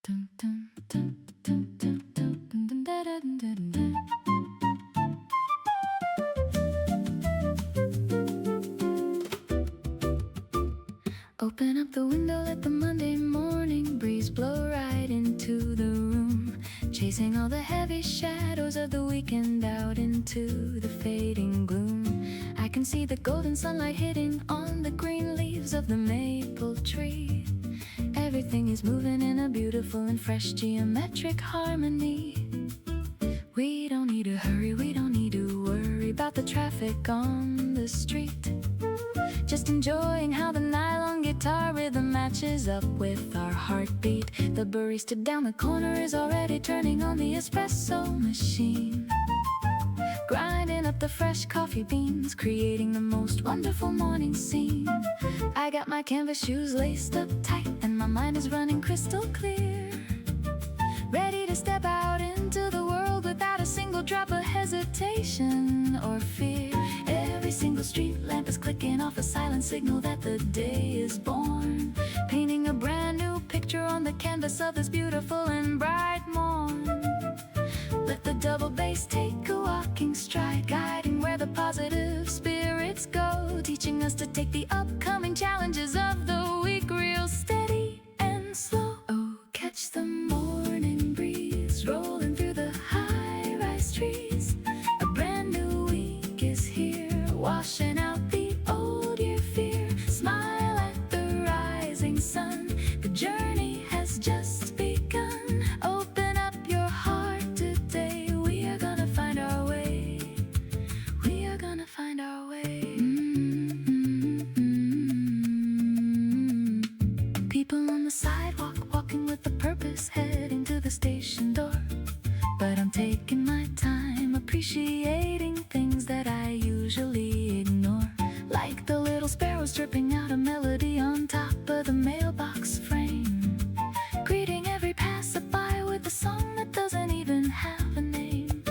Open up the window, let the Monday morning breeze blow right into the room, chasing all the heavy shadows of the weekend out into the fading gloom. I can see the golden sunlight hitting on the green leaves of the maple tree. Everything is moving in a beautiful and fresh geometric harmony. We don't need to hurry, we don't need to worry about the traffic on the street. Just enjoying how the nylon guitar rhythm matches up with our heartbeat. The barista down the corner is already turning on the espresso machine, grinding up the fresh coffee beans, creating the most wonderful morning scene. I got my canvas shoes laced up tight, and my mind is running crystal clear, ready to step out into the world without a single drop of hesitation or fear. Every single street lamp is clicking off a silent signal that the day is born, painting a brand new picture on the canvas of this beautiful and bright morn. Let the double bass take a walking stride, guiding where the positive spirits go, teaching us to take the upcoming challenges of the week real steady and slow. Oh, catch the morning breeze rolling through the high-rise trees. A brand new week is here, washing out the old year fear. Smile at the rising sun, the journey has just begun. Open up your heart today, we are gonna find our way. We are gonna find our way. People on the sidewalk walking with a purpose, heading to the station door. But I'm taking my time, appreciating things that I usually ignore, like the little sparrows dripping out a melody on top of the mailbox frame, greeting every passerby with a song that doesn't even have a name.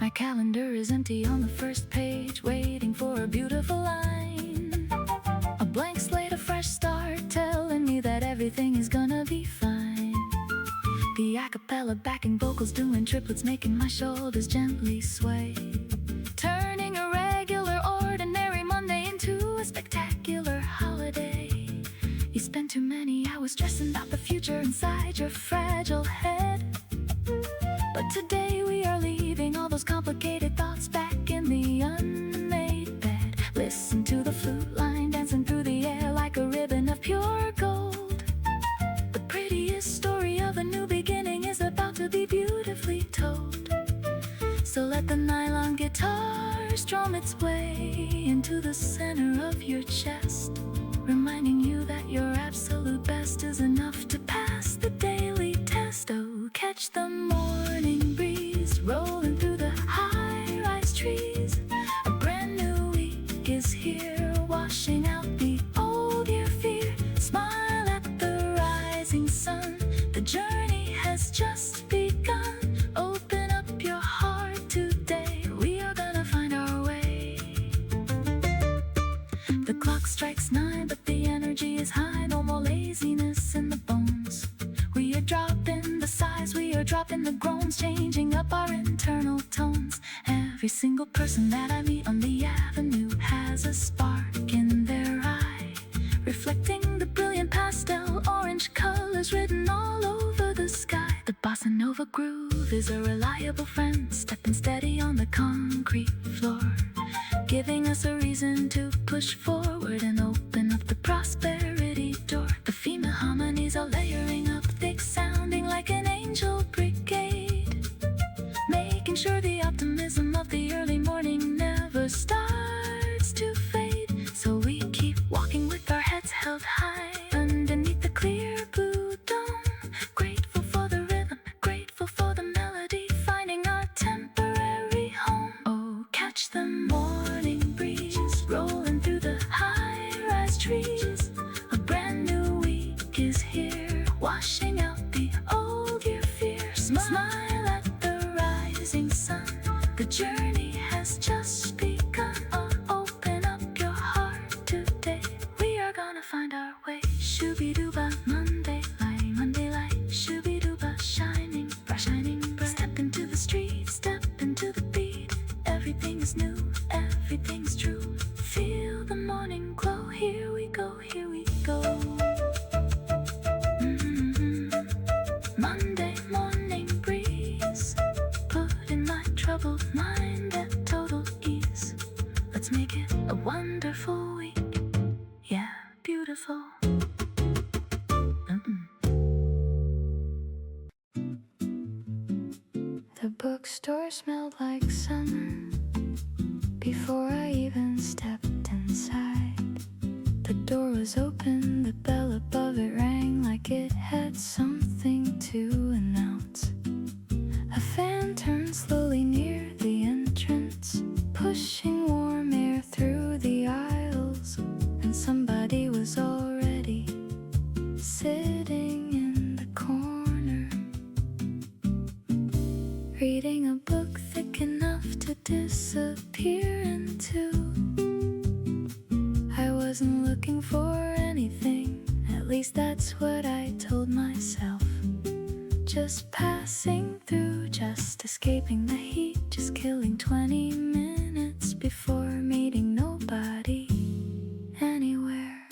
My calendar is empty on the first page, waiting for a beautiful line, a blank slate, a fresh start, telling me that everything is gonna be fine. The a cappella backing vocals doing triplets, making my shoulders gently sway, turning a regular ordinary Monday into a spectacular holiday. You spend too many hours stressing about the future inside your fragile head, but today we are leaving all those complicated thoughts back in the unmade bed. Listen to the flute line dancing through the air like a ribbon of pure gold. The prettiest story of a new beginning is about to be beautifully told. So let the nylon guitar strum its way into the center of your chest, reminding you that your absolute best is enough to pass the daily test. Oh, catch the morning breeze rolling through the high-rise trees. A brand new week is here, washing out the old year fear. Smile at the rising sun, the journey has just begun. Open up your heart today, we are gonna find our way. The clock strikes 9, but the energy is high, no more laziness in the bones. We are dropping the sighs, we are dropping the groans, changing up our internal tones. Every single person that I meet on the avenue has a spark in their eye, reflecting the brilliant pastel orange colors written all over the sky. The bossa nova groove is a reliable friend, stepping steady on the concrete floor, giving us a reason to push forward and open up the prosperity door. The female harmonies are layering up thick, sounding like an angel brigade, making sure the optimism of the early morning never starts to fade. So we keep walking with our heads held high underneath the clear blue dome, grateful for the rhythm, grateful for the melody, finding our temporary home. Oh, catch the morning breeze rolling through the high-rise trees. A brand new week is here, washing out the old year fear. Smile at the rising sun, the journey has just begun. Open up your heart today, we are gonna find our way. Shooby-doo-ba, Monday light, shooby-doo. bookstore smelled like summer before I even stepped inside. The door was open, the bell above it rang like it had something to announce. A fan turned slowly near the entrance, pushing warm air through the aisles, and somebody was already sitting in the corner, reading a book thick enough to disappear into. I wasn't looking for anything, at least that's what I told myself. Just passing through, just escaping the heat, just killing 20 minutes before meeting nobody anywhere.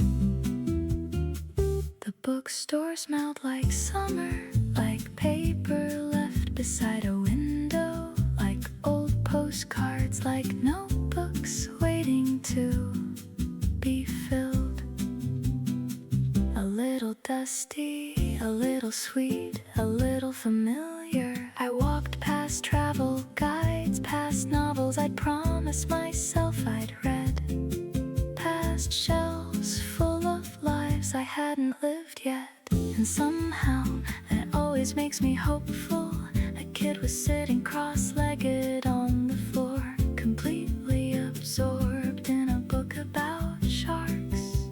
The bookstore smelled like summer, like paper left beside a window, like old postcards, like notebooks waiting to be filled. A little dusty, a little sweet, a little familiar. I walked past travel guides, past novels I'd promised myself I'd read, past shelves full of lives I hadn't lived yet. And somehow that always makes me hopeful. A kid was sitting cross-legged on the floor, completely absorbed in a book about sharks.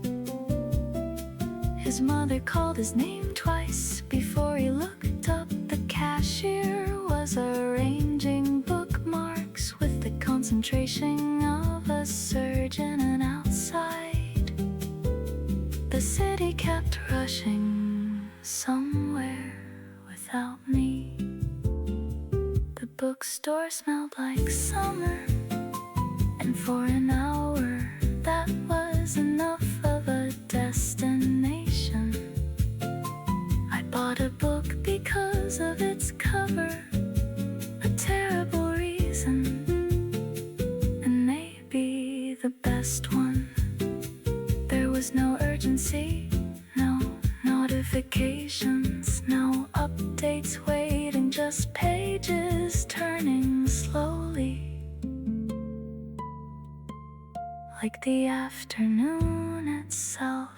His mother called his name twice before he looked up. The cashier was arranging bookmarks with the concentration of a surgeon, and outside the city kept rushing somewhere without me. The bookstore smelled like summer, and for an hour that was enough of a destination. I bought a book because of its cover, a terrible reason, and maybe the best one. There was no urgency, no notifications, no updates waiting, just pages turning slowly, like the afternoon itself.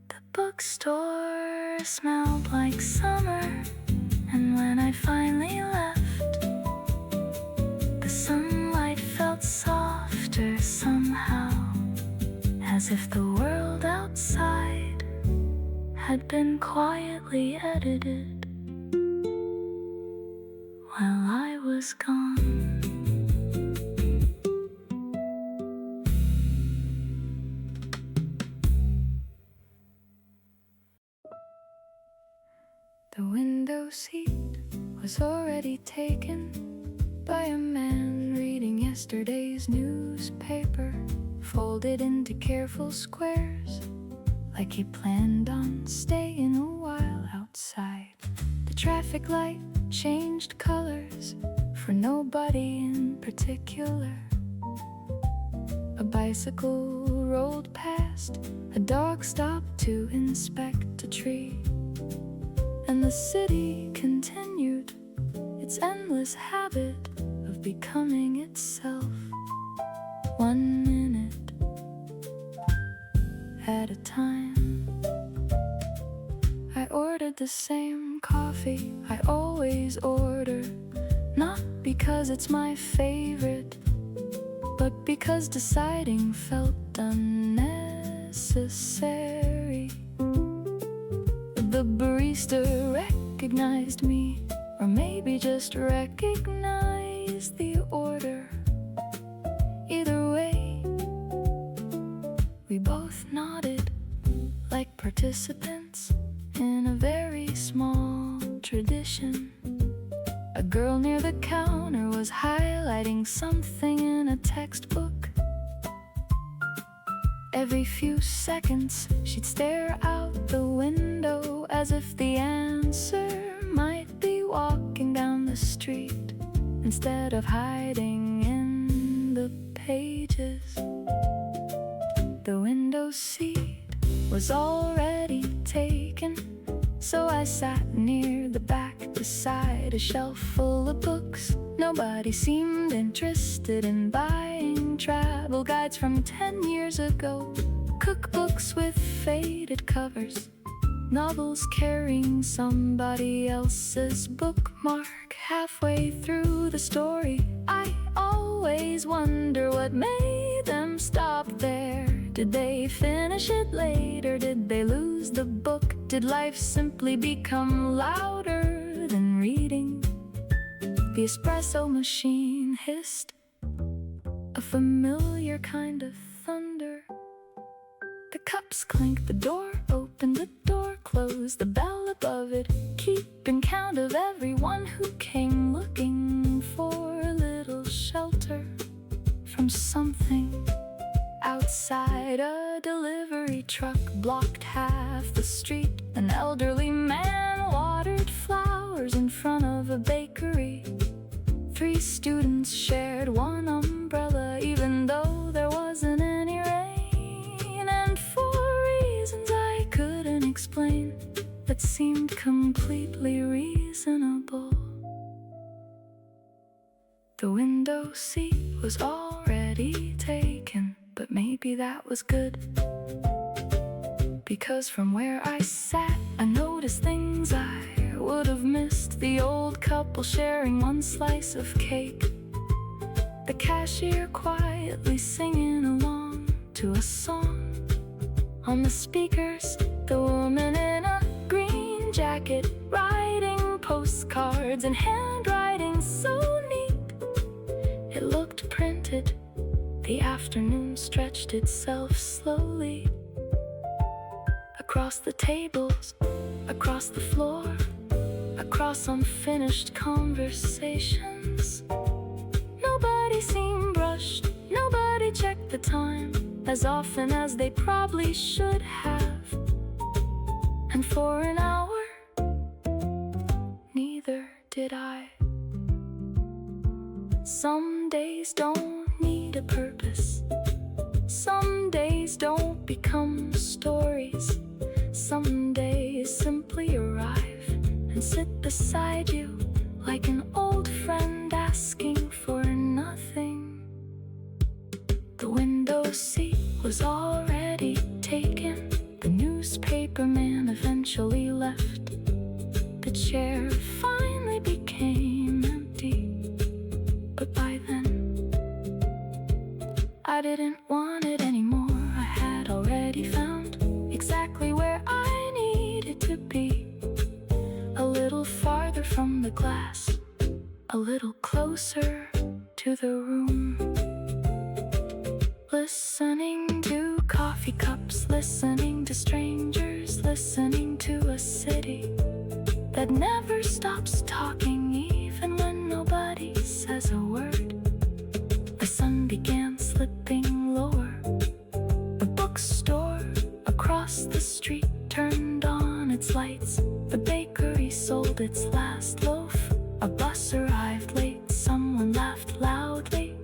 The bookstore smelled like summer, and when I finally left, the sunlight felt softer somehow, as if the world outside had been quietly edited while I was gone. The window seat was already taken by a man reading yesterday's newspaper, folded into careful squares, like he planned on staying a while outside. The traffic light changed colors for nobody in particular. A bicycle rolled past, a dog stopped to inspect a tree, and the city continued its endless habit of becoming itself, 1 minute at a time. I ordered the same coffee I always order, not because it's my favorite, but because deciding felt unnecessary. The barista recognized me, or maybe just recognized the order. Either way, we both nodded like participants in a very small tradition. A girl near the counter was highlighting something in a textbook. Every few seconds, she'd stare out the window as if the answer might be walking down the street instead of hiding in the pages. The window seat was already taken, so I sat near the back beside a shelf full of books. Nobody seemed interested in buying travel guides from 10 years ago, cookbooks with faded covers, novels carrying somebody else's bookmark halfway through the story. I always wonder what made them stop there. Did they finish it later? Did they lose the book? Did life simply become louder than reading? The espresso machine hissed, a familiar kind of thunder. The cups clinked, the door opened, the door closed, the bell above it keeping count of everyone who came looking for a little shelter from something. Outside, a delivery truck blocked half the street. An elderly man watered flowers in front of a bakery. 3 students shared one umbrella, even though there wasn't any rain. And for reasons I couldn't explain, that seemed completely reasonable. The window seat was already taken, but maybe that was good, because from where I sat, I noticed things I would have missed. The old couple sharing one slice of cake, the cashier quietly singing along to a song on the speakers, the woman in a green jacket writing postcards and handwriting so neat it looked printed. The afternoon stretched itself slowly across the tables, across the floor, across unfinished conversations. Nobody seemed rushed, nobody checked the time as often as they probably should have. And for an hour, neither did I. Some days don't need a purpose. Some days don't become stories. Some days simply arrive and sit beside you like an old friend asking for nothing. The window seat was already taken. The newspaper man eventually left. The chair finally became empty. But by then, I didn't want it anymore. I had already found exactly where I needed to be. A little farther from the glass, a little closer to the room. Listening to coffee cups, listening to strangers, listening to a city that never stops talking even when nobody says a word. The sun began slipping lower. The bookstore across the street turned on its lights. The bakery sold its last loaf. A bus arrived late. Someone laughed loudly,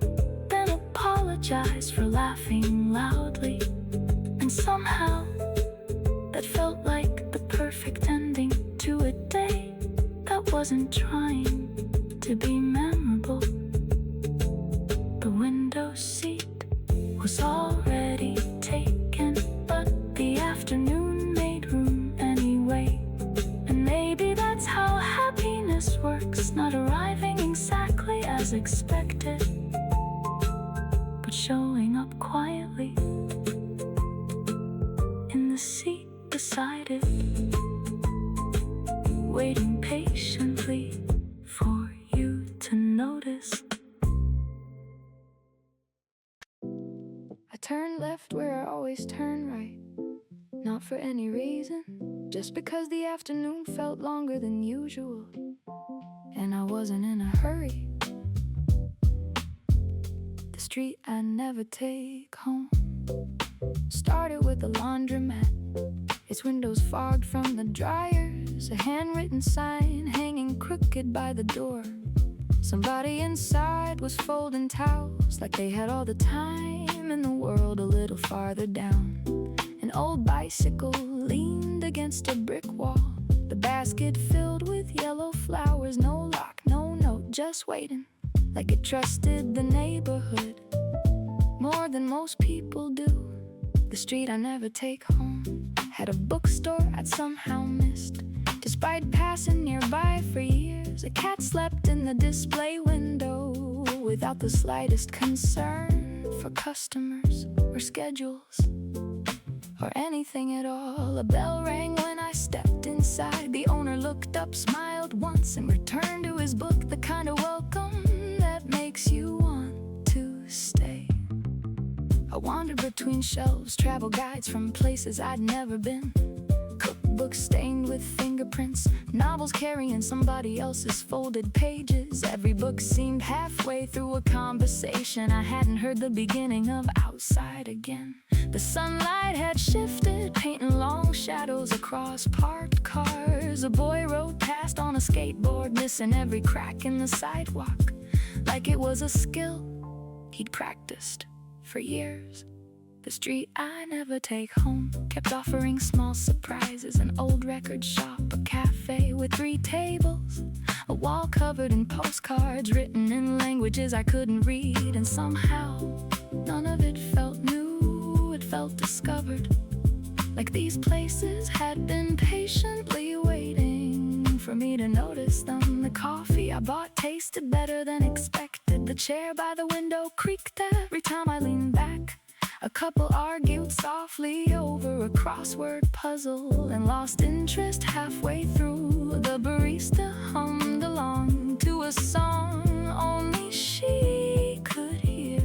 then apologized for laughing loudly. And somehow, that felt like the perfect ending to a day that wasn't trying to be memorable. The window seat was already taken, but the afternoon made room anyway. And maybe that's how happiness works, not arriving exactly as expected, but showing up quietly in the seat beside it, waiting patiently for you to notice. I turned left where I always turn right, not for any reason, just because the afternoon felt longer than usual, and I wasn't in a hurry. The street I never take home started with a laundromat, its windows fogged from the dryers, a handwritten sign hanging crooked by the door. Somebody inside was folding towels like they had all the time in the world. A little farther down, an old bicycle leaned against a brick wall, the basket filled with yellow flowers. was no lock, no note, just waiting, like it trusted the neighborhood more than most people do. The street I never take home had a bookstore I'd somehow missed. Despite passing nearby for years, a cat slept in the display window without the slightest concern for customers or schedules or anything at all. A bell rang when I stepped inside. The owner looked up, smiled once, and returned to his book, the kind of welcome that makes you want to stay. I wandered between shelves, travel guides from places I'd never been, cookbooks stained with fingerprints, novels carrying somebody else's folded pages. Every book seemed halfway through a conversation I hadn't heard the beginning of. Outside again, the sunlight had shifted, painting long shadows across parked cars. A boy rode past on a skateboard, missing every crack in the sidewalk, like it was a skill he'd practiced for years. The street I never take home kept offering small surprises. An old record shop, a cafe with 3 tables, a wall covered in postcards written in languages I couldn't read. And somehow, none of it felt new, it felt discovered, like these places had been patiently waiting for me to notice them. The coffee I bought tasted better than expected. The chair by the window creaked every time I leaned back. A couple argued softly over a crossword puzzle and lost interest halfway through. The barista hummed along to a song only she could hear.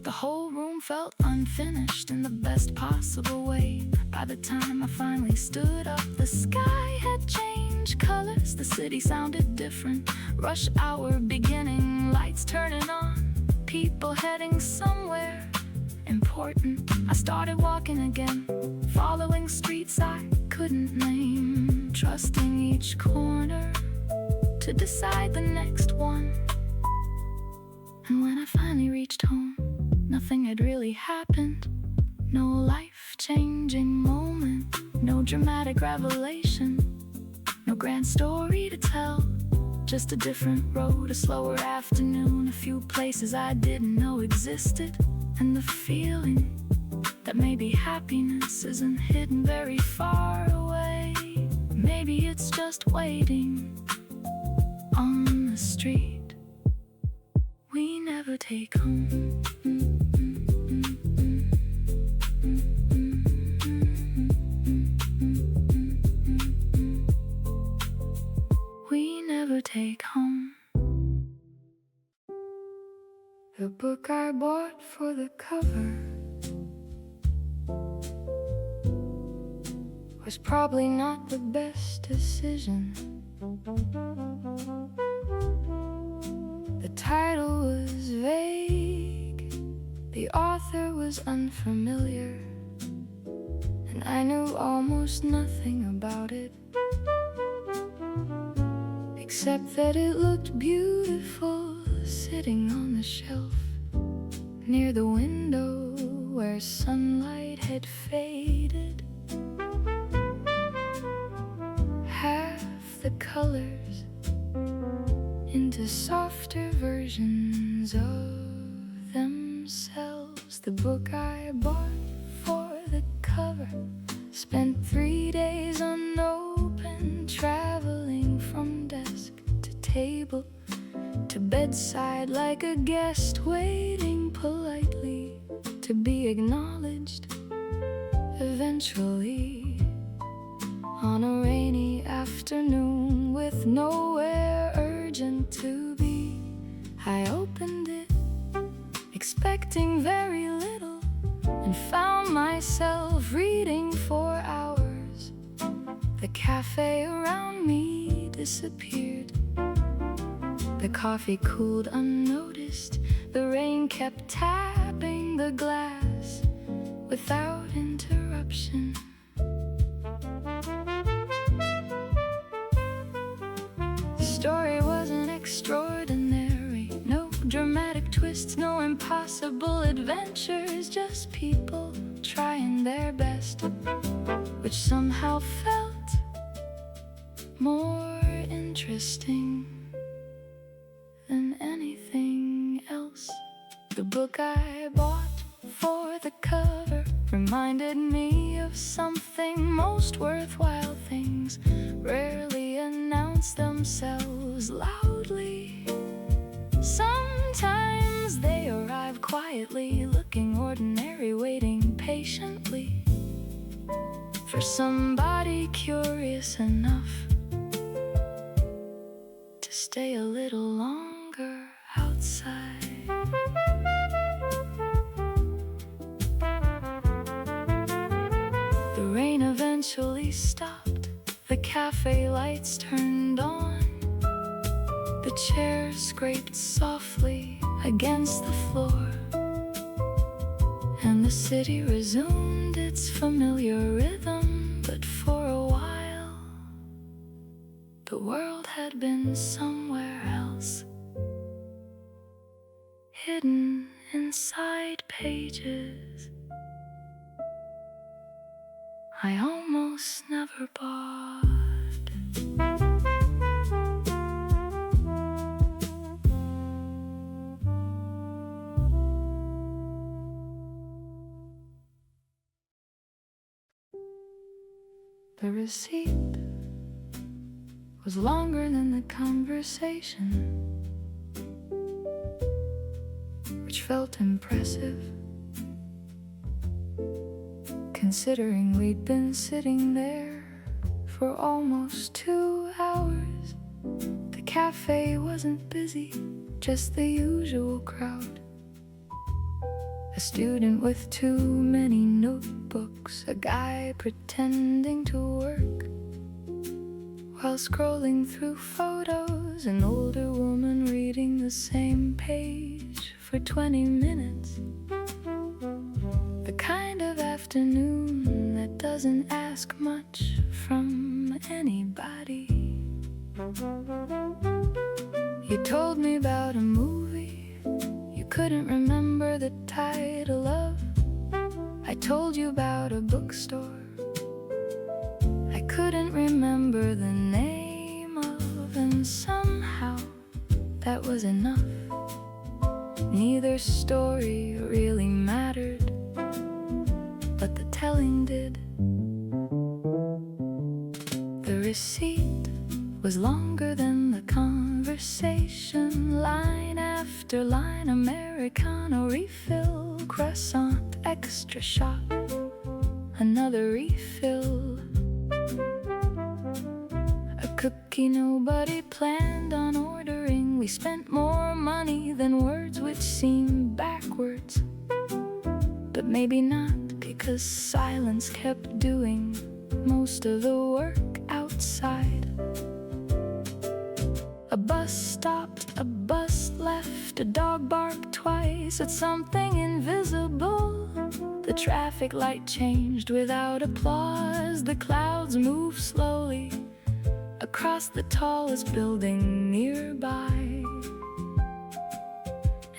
The whole room felt unfinished in the best possible way. By the time I finally stood up, the sky had changed colors. The city sounded different. Rush hour beginning, lights turning on, people heading somewhere important. I started walking again, following streets I couldn't name, trusting each corner to decide the next one. And when I finally reached home, nothing had really happened. No life-changing moment, no dramatic revelation, no grand story to tell. Just a different road, a slower afternoon, a few places I didn't know existed, and the feeling that maybe happiness isn't hidden very far away. Maybe it's just waiting on the street we never take home. We never take home. The book I bought for the cover was probably not the best decision. The title was vague, the author was unfamiliar, and I knew almost nothing about it, except that it looked beautiful sitting on the shelf near the window where sunlight had faded. Half the colors into softer versions of themselves. The book I bought for the cover spent 3 days unopened, traveling from desk to table to bedside like a guest waiting politely to be acknowledged. Eventually, on a rainy afternoon with nowhere urgent to be, I opened it, expecting very little, and found myself reading for hours. The cafe around me disappeared. The coffee cooled unnoticed. The rain kept tapping the glass without interruption. The story wasn't extraordinary, no dramatic twists, no impossible adventures, just people trying their best, which somehow felt more interesting. interesting than anything else. The book I bought for the cover reminded me of something. Most worthwhile things rarely announce themselves loudly. Sometimes they arrive quietly, looking ordinary, waiting patiently for somebody curious enough to stay a little longer outside. The rain eventually stopped, the cafe lights turned on, the chairs scraped softly against the floor, and the city resumed its familiar rhythm. But for a while, the world had been somewhere else, hidden inside pages I almost never bought. The receipt was longer than the conversation, which felt impressive, considering we'd been sitting there for almost 2 hours. The cafe wasn't busy, just the usual crowd. A student with too many notebooks, a guy pretending to work while scrolling through photos, an older woman reading the same page for 20 minutes. The kind of afternoon that doesn't ask much from anybody. You told me about a movie you couldn't remember the title of. I told you about a bookstore I couldn't remember the name of, and somehow that was enough. Neither story really mattered, but the telling did. The receipt was longer than the conversation. Line after line, Americano refill, croissant, extra shot, another refill. A cookie nobody planned on ordering. We spent more money than words, which seemed backwards, but maybe not, because silence kept doing most of the work outside. A bus stopped, a bus left, a dog barked twice at something invisible. The traffic light changed without applause. The clouds moved slowly across the tallest building nearby,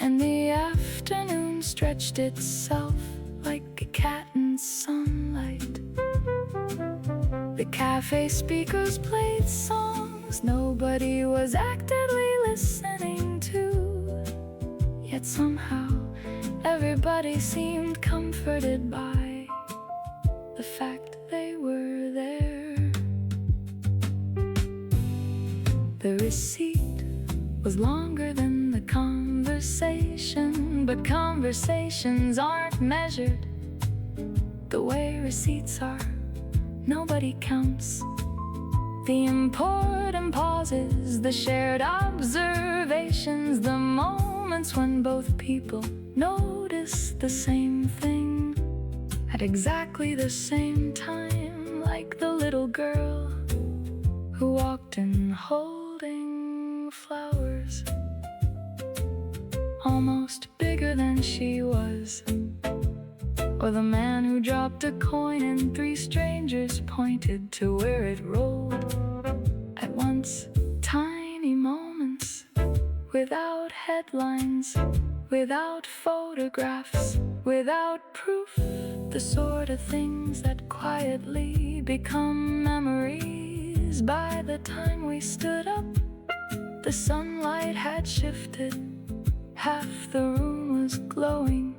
and the afternoon stretched itself like a cat in sunlight. The cafe speakers played songs nobody was actively listening to, yet somehow everybody seemed comforted by the fact they were there. The receipt was longer than the conversation, but conversations aren't measured the way receipts are. Nobody counts the important pauses, the shared observations, the moments when both people notice the same thing at exactly the same time, like the little girl who walked in holding flowers almost bigger than she was, or the man who dropped a coin and 3 strangers pointed to where it rolled. At once, tiny moments, without headlines, without photographs, without proof, the sort of things that quietly become memories eyes. By the time we stood up, the sunlight had shifted. Half the room was glowing,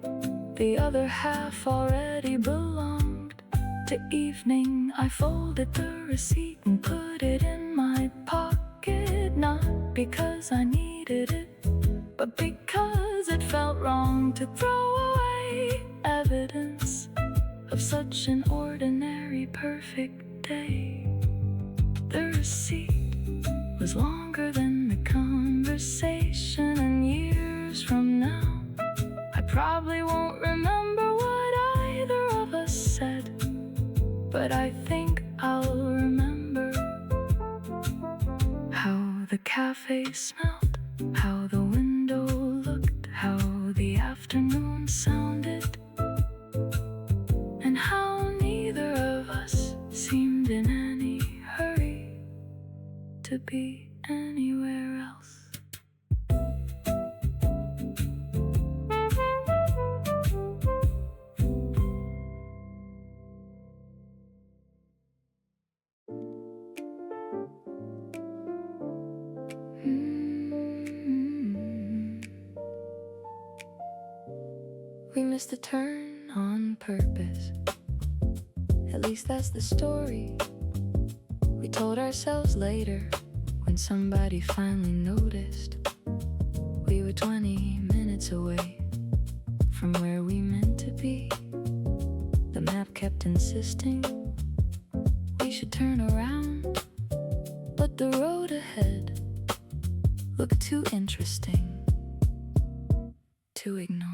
the other half already belonged to evening. I folded the receipt and put it in my pocket, not because I needed it, but because it felt wrong to throw away evidence of such an ordinary, perfect day. The receipt was longer than the conversation, and years from now I probably won't remember what either of us said, but I think I'll remember how the cafe smelled, how the window looked, how the afternoon sounded, and how neither of us seemed in any hurry to be anywhere else. We missed a turn on purpose. At least that's the story we told ourselves later, when somebody finally noticed. We were 20 minutes away from where we meant to be. The map kept insisting we should turn around, but the road ahead looked too interesting to ignore.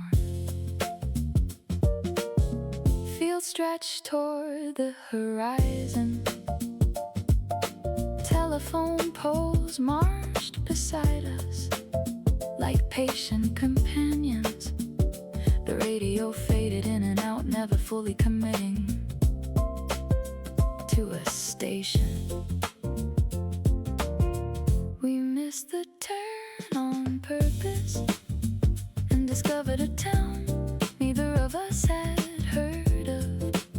Fields stretched toward the horizon. Telephone poles marched beside us like patient companions. The radio faded in and out, never fully committing to a station. We missed the turn on purpose and discovered a town neither of us had heard of.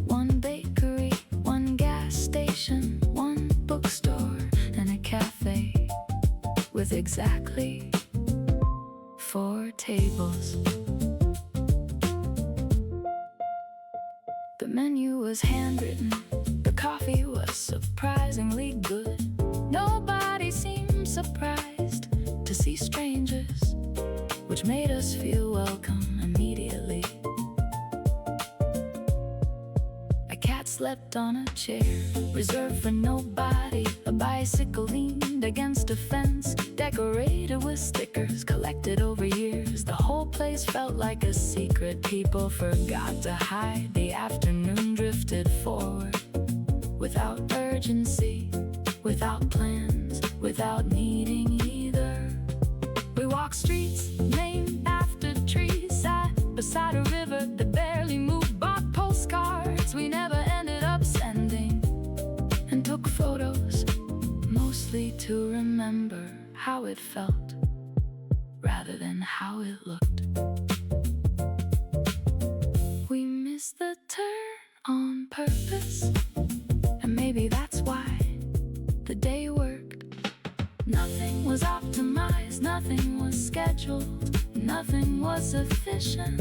One bakery, one gas station, one bookstore, and a cafe with exactly 4 tables. The menu was handwritten, the coffee was surprisingly good. Nobody seemed surprised to see strangers, which made us feel welcome immediately. A cat slept on a chair reserved for nobody. A bicycle leaned against a fence, decorated with stickers collected over years. The whole place felt like a secret people forgot to hide. The afternoon drifted forward without urgency, without plans, without needing either. We walked streets named after trees, sat beside a river that barely moved, bought postcards we never ended up sending, and took photos, mostly to remember how it felt rather than how it looked. We missed the turn on purpose, and maybe that's why the day worked. Nothing was optimized, nothing was scheduled, nothing was efficient.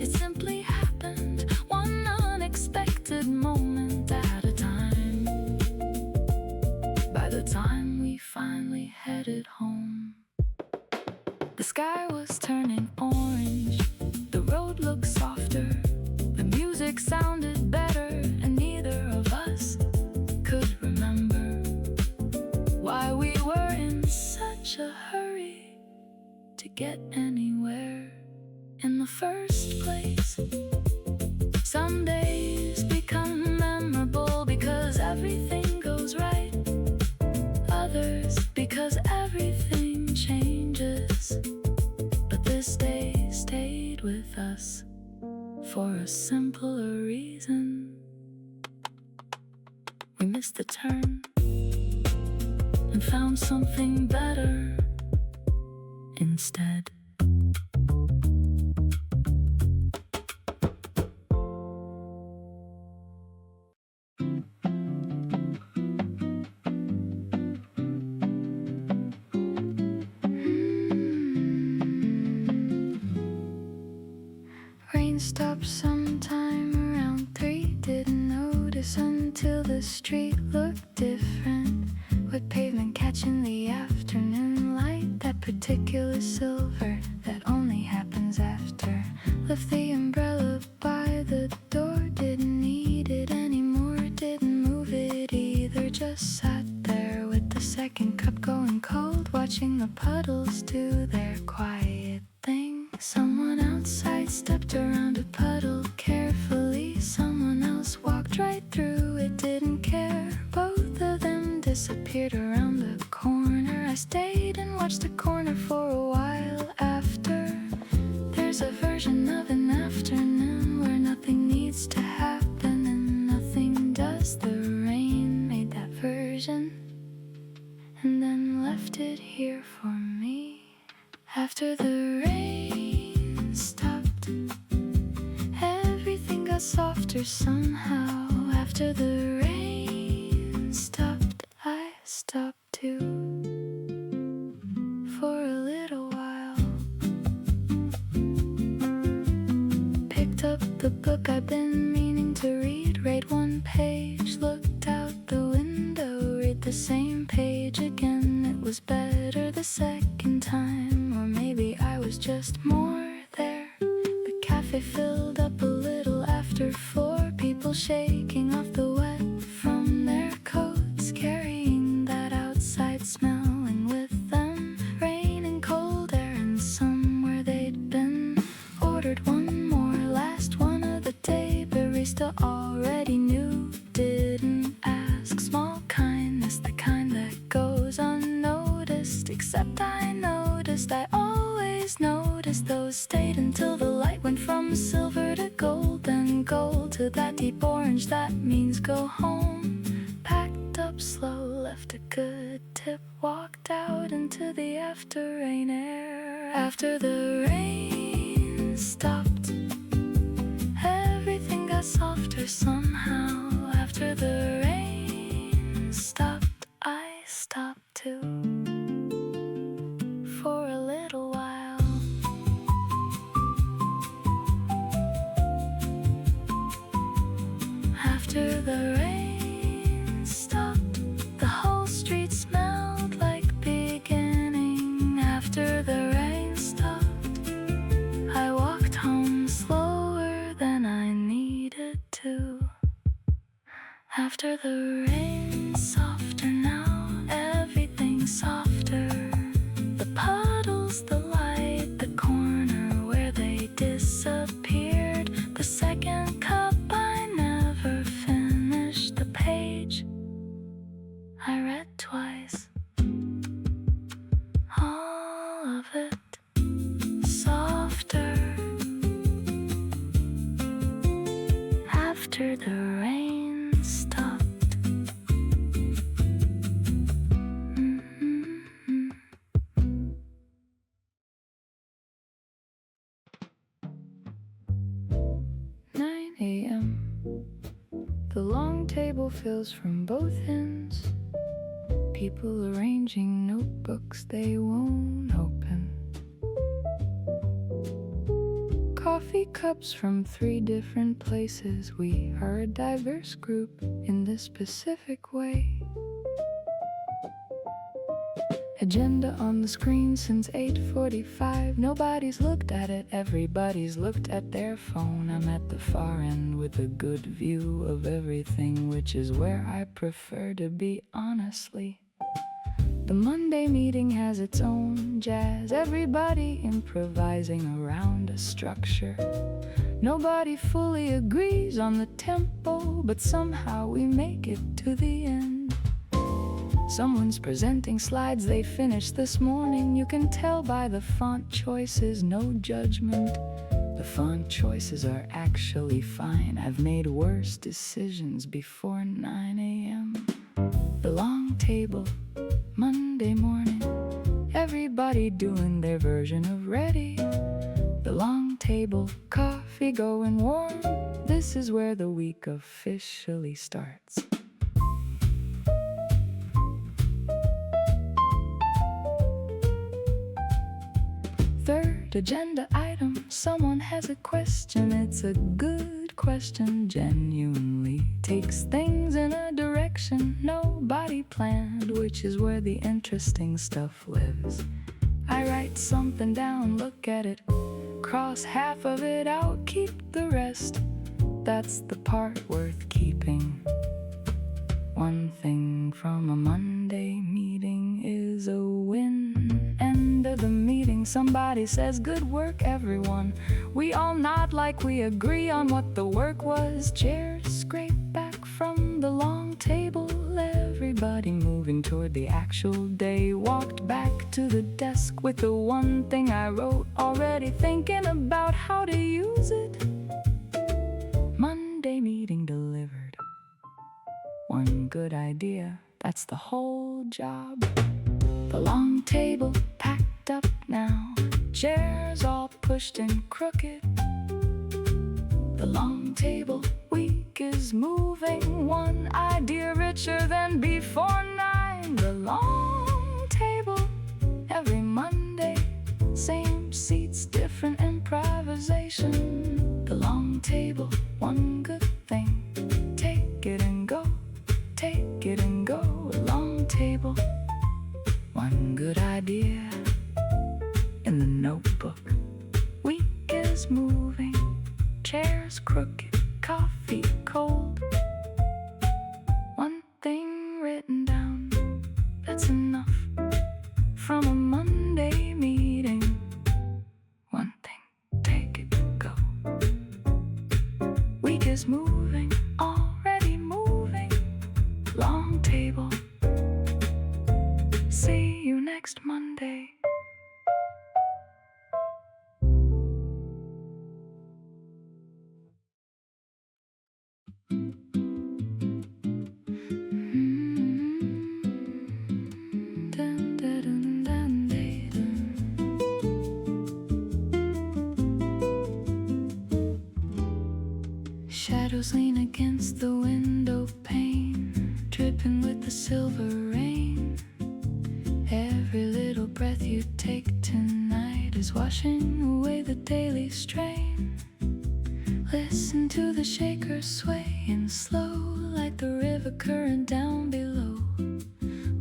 It simply happened, one unexpected moment at a time. By the time we finally headed home, the sky was turning orange, the road looked softer, the music sounded better, and neither of us could remember why we were in such a hurry to get anywhere in the first place. Some days become memorable because everything goes right, others because everything changes. But this day stayed with us for a simpler reason. We missed the turn and found something better instead. meticulous silver that only happens after. Left the umbrella by the door, didn't need it anymore, didn't move it either, just sat there with the second cup going cold, watching the puddles do their quiet thing. Someone outside stepped around a puddle carefully, someone else walked right through it, didn't care. Both of them disappeared around the corner. I stayed and watched the corner for a while after. There's a version of an afternoon where nothing needs to happen and nothing does. The rain made that version and then left it here for me. After the rain stopped, everything got softer somehow. After the rain stopped, I stopped too. For a little while, picked up the book I've been meaning to read, read one page, looked out the window, read the same page again. It was better the second time, or maybe I was just more there. The cafe filled up a little after 4, people shaking off the wet from their coats, carrying that outside smell, and with them rain and cold air and somewhere they'd been. Ordered one more, last one of the day, barista already knew, didn't ask. Small kindness, the kind that goes unnoticed, except I noticed, I always noticed those stayed until the light went from silver to gold, then gold to that deep orange that means go home. Packed up slow, left a good tip, walked out into the after rain air. After the rain stopped, everything got softer somehow. After the rain stopped, I stopped too. For a little while, after the rain stopped, the whole street smelled like beginning. After the rain stopped, I walked home slower than I needed to. After the rain softer now, everything's softer. The puddles, the light, the corner where they disappeared. The second cup, I never finished the page I read twice. All of it softer. After the rain stopped. The long table fills from both ends. People arranging notebooks they won't open. Coffee cups from 3 different places. We are a diverse group in this specific way. Agenda on the screen since 8:45. Nobody's looked at it, everybody's looked at their phone. I'm at the far end with a good view of everything, which is where I prefer to be, honestly. The Monday meeting has its own jazz, everybody improvising around a structure. Nobody fully agrees on the tempo, but somehow we make it to the end. Someone's presenting slides they finished this morning. You can tell by the font choices, no judgment. The font choices are actually fine. I've made worse decisions before 9 a.m. The long table, Monday morning, everybody doing their version of ready. The long table, coffee going warm. This is where the week officially starts. Third agenda item, someone has a question. It's a good question, genuinely takes things in a direction nobody planned, which is where the interesting stuff lives. I write something down, look at it, cross half of it out, keep the rest. That's the part worth keeping. One thing from a Monday meeting is a win. End of the meeting, somebody says, "Good work, everyone." We all nod like we agree on what the work was. Chairs scrape back from the long table. Everybody moving toward the actual day. Walked back to the desk with the one thing I wrote, already thinking about how to use it. Monday meeting delivered. One good idea, that's the whole job. The long table packed up now, chairs all pushed and crooked. The long table week is moving, one idea richer than before 9. The long table, every Monday, same seats, different improvisation. The long table, one good thing, take it and go, take it and go. Long table, one good idea in the notebook. Week is moving, chairs crooked, coffee cold. One thing written down, that's enough from a Monday meeting. One thing, take it, go. Week is moving, already moving. Long table, see you next Monday. Shadows lean against the window pane, dripping with the silver rain. Every little breath you take tonight is washing away the daily strain. Listen to the shakers swaying slow, like the river current down below.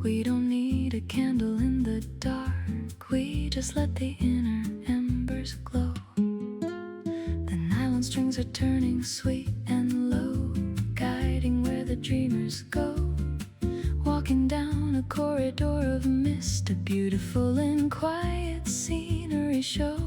We don't need a candle in the dark, we just let the inner embers glow. The nylon strings are turning sweet and low, guiding where the dreamers go. Walking down a corridor of mist, a beautiful and quiet scenery show.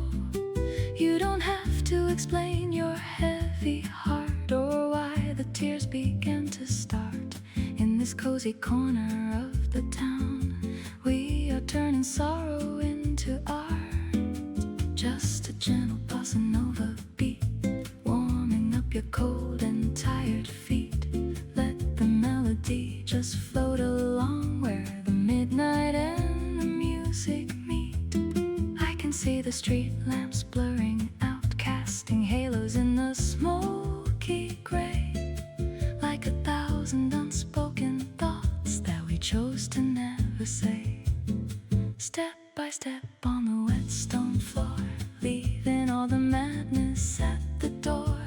You don't have to explain your heavy heart or why the tears began to start. In this cozy corner of the town, we are turning sorrow into art. Just a gentle bossa nova beat, warming up your cold and tired feet. Let the melody just float along where the midnight and the music meet. I can see the street lamps blurring out, casting halos in the smoky gray, like 1,000 unspoken thoughts that we chose to never say. Step by step on the wet stone floor, leaving all the madness at the door,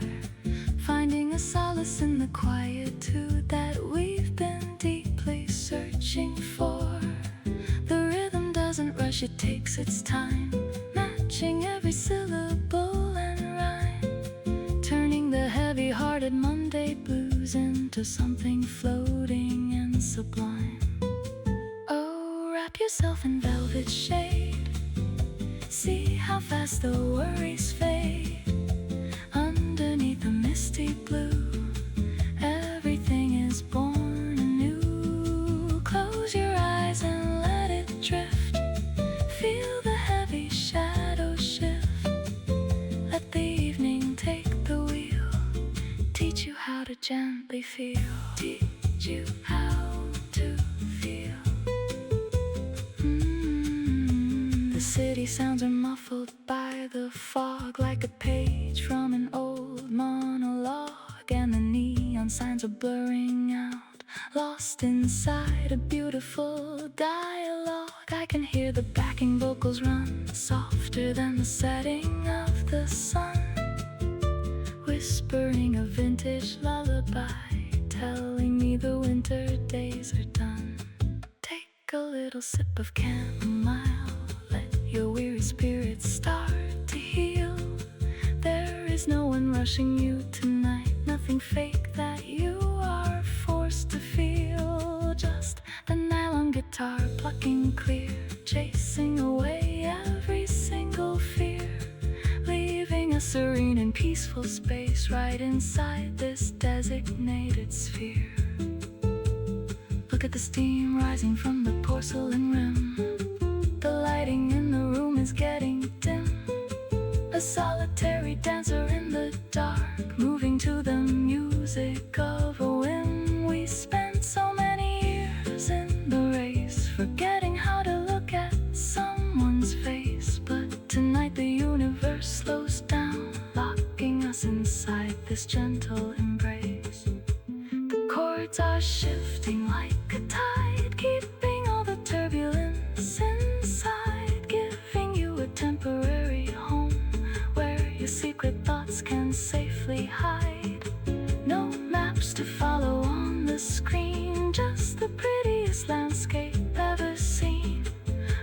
finding a solace in the quietude that we've been deeply searching for. The rhythm doesn't rush, it takes its time, matching every syllable and rhyme, turning the heavy-hearted Monday blues into something floating and sublime. Oh, wrap yourself in velvet shade, see how fast the worries fade. Underneath the misty blue, everything is born anew. Close your eyes and let it drift, feel the heavy shadows shift. Let the evening take the wheel, teach you how to gently feel, teach you how to feel. The city sounds are muffled by the fog, like a page from an old monologue, and the neon signs are blurring out, lost inside a beautiful dialogue. I can hear the backing vocals run softer than the setting of the sun, whispering a vintage lullaby, telling me the winter days are done. Take a little sip of chamomile, let your weary spirits start to heal. There is no one rushing you tonight, nothing fake that you are forced to feel. Just the nylon guitar plucking clear, chasing away every single fear, leaving a serene and peaceful space right inside this designated sphere. Look at the steam rising from the porcelain rim. The lighting in the room is getting dim. A solitary dancer in the dark, moving to the music of a whim. We spent so many years in the race, forgetting how to look at someone's face. But tonight the universe slows down, locking us inside this gentle embrace. The chords are shifting like a tide, keeping all the turbulence inside, giving you a temporary home where your secret thoughts can safely hide. No maps to follow on the screen, just the prettiest landscape ever seen.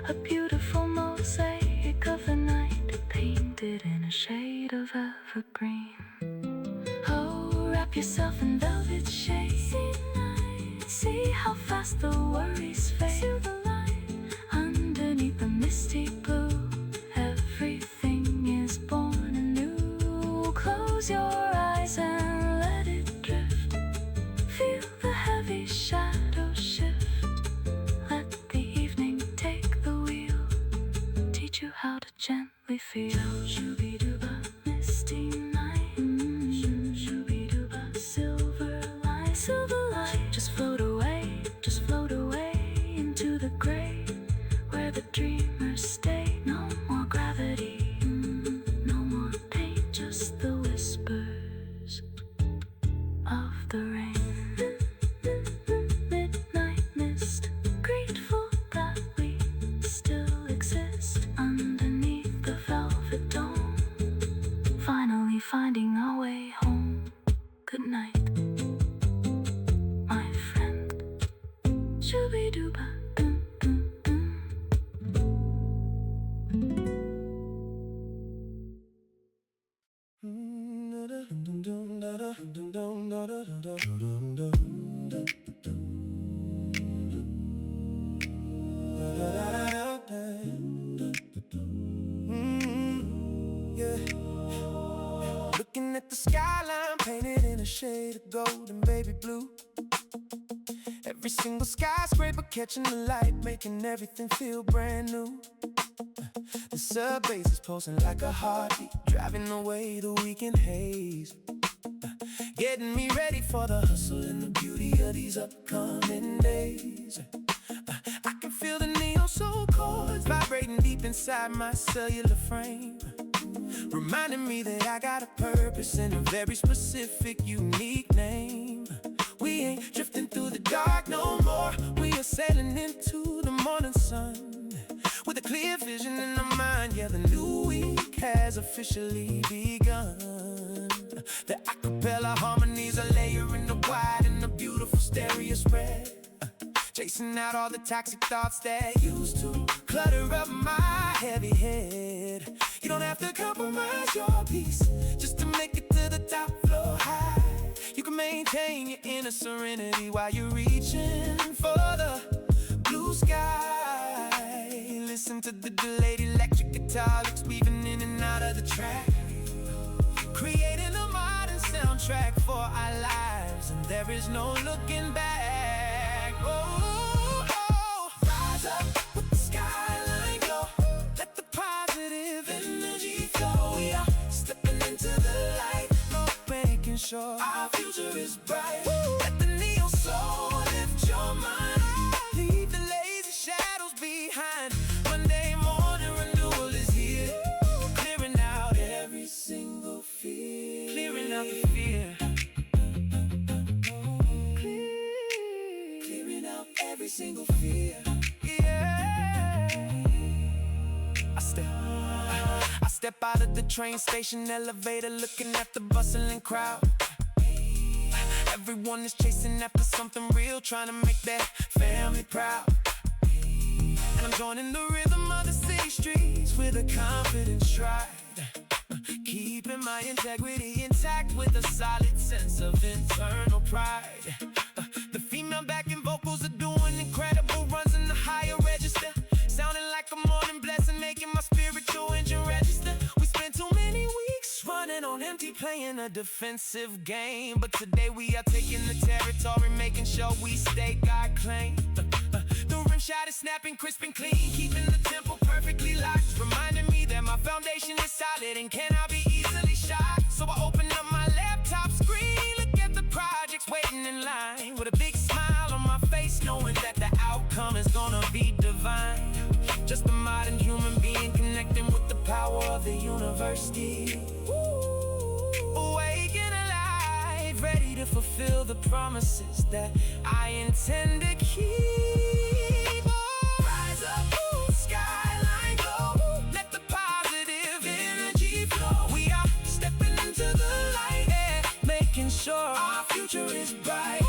A beautiful mosaic of the night, painted in a shade of evergreen. Oh, wrap yourself in velvet shades. See how fast the worries fade. Underneath the misty blue, everything is born anew. Close your eyes and let it drift. Feel the heavy shadow shift. Let the evening take the wheel, teach you how to gently feel. Shooby-dooba, misty night. Shooby-dooba, silver light. Silver light. Just float away into the gray, where the dreamers stay. No more gravity, no more pain, just the whispers of the rain. Midnight mist, grateful that we still exist underneath the velvet dome, finally finding our way home. Good night, my friend. Shooby-dooba. Looking at the skyline painted in a shade of gold and baby blue. Every single skyscraper catching the light, making everything feel brand new. The subbase is pulsing like a heartbeat, driving away the weekend haze, getting me ready for the hustle and the beauty of these upcoming days. I can feel the neon soul chords vibrating deep inside my cellular frame, reminding me that I got a purpose and a very specific, unique name. We ain't drifting through the dark no more. We are sailing into the morning sun with a clear vision in our mind. Yeah, the new week has officially begun. The acapella harmonies are layering up wide in a beautiful stereo spread, chasing out all the toxic thoughts that used to clutter up my heavy head. You don't have to compromise your peace just to make it to the top floor high. You can maintain your inner serenity while you're reaching for the blue sky. Listen to the delayed electric guitar licks weaving in and out of the track, creating a modern soundtrack for our lives, and there is no looking back. Oh, oh. Rise up with the skyline glow, let the positive energy flow. We are stepping into the light, making sure our future is bright. Woo. Let the neon soul lift your mind, leave the lazy shadows behind. Monday morning renewal is here, clearing out every single fear, clearing out the fear, clearing out every single fear. Yeah, I step out of the train station elevator, looking at the bustling crowd. Everyone is chasing after something real, trying to make their family proud. And I'm joining the rhythm of the city streets, face with a confident stride, keeping my integrity intact with a solid sense of internal pride. The female backing vocals are doing incredible runs in the higher register, sounding like a morning blessing, making my spiritual engine register. We spent too many weeks running on empty, playing a defensive game, but today we are taking the territory, making sure we stay God claimed. The rim shot is snapping crisp and clean, keeping the tempo perfectly locked, reminding me that my foundation is solid and cannot be easily shocked. So I open up my laptop screen, look at the projects waiting in line, with a big smile on my face, knowing that the outcome is gonna be divine. Just a modern human being connecting with the power of the university. Awake and alive, ready to fulfill the promises that I intend to keep. Rise up, skyline glow, let the positive energy flow. We are stepping into the light, yeah, making sure our future is bright.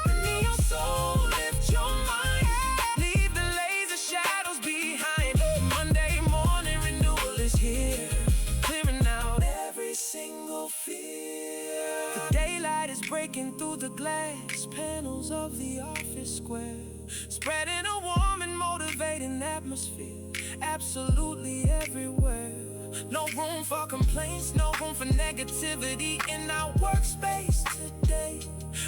The neon soul, lift your mind, leave the laser shadows behind. Monday morning renewal is here, clearing out every single fear. The daylight is breaking through the glass panels of the office square, spreading a warm and motivating atmosphere absolutely everywhere. No room for complaints, no room for negativity in our workspace today.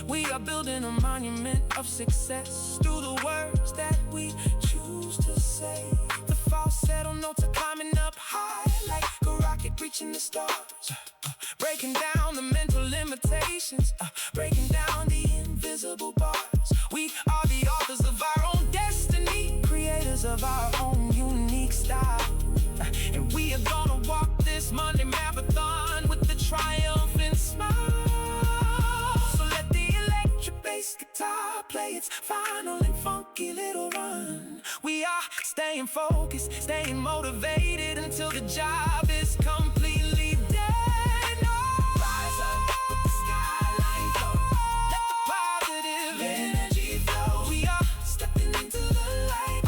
We are building a monument of success through the words that we choose to say. The falsetto notes are climbing up high like a rocket reaching the stars, breaking down the mental limitations, breaking down the invisible bars. We are the authors of our own destiny, creators of our own unique style, and we are gonna walk this Monday marathon with the triumphant smile. So let the electric bass guitar play its final and funky little run. We are staying focused, staying motivated until the job is completely done. Rise up with the skyline glow, let the positive energy flow. We are stepping into the light,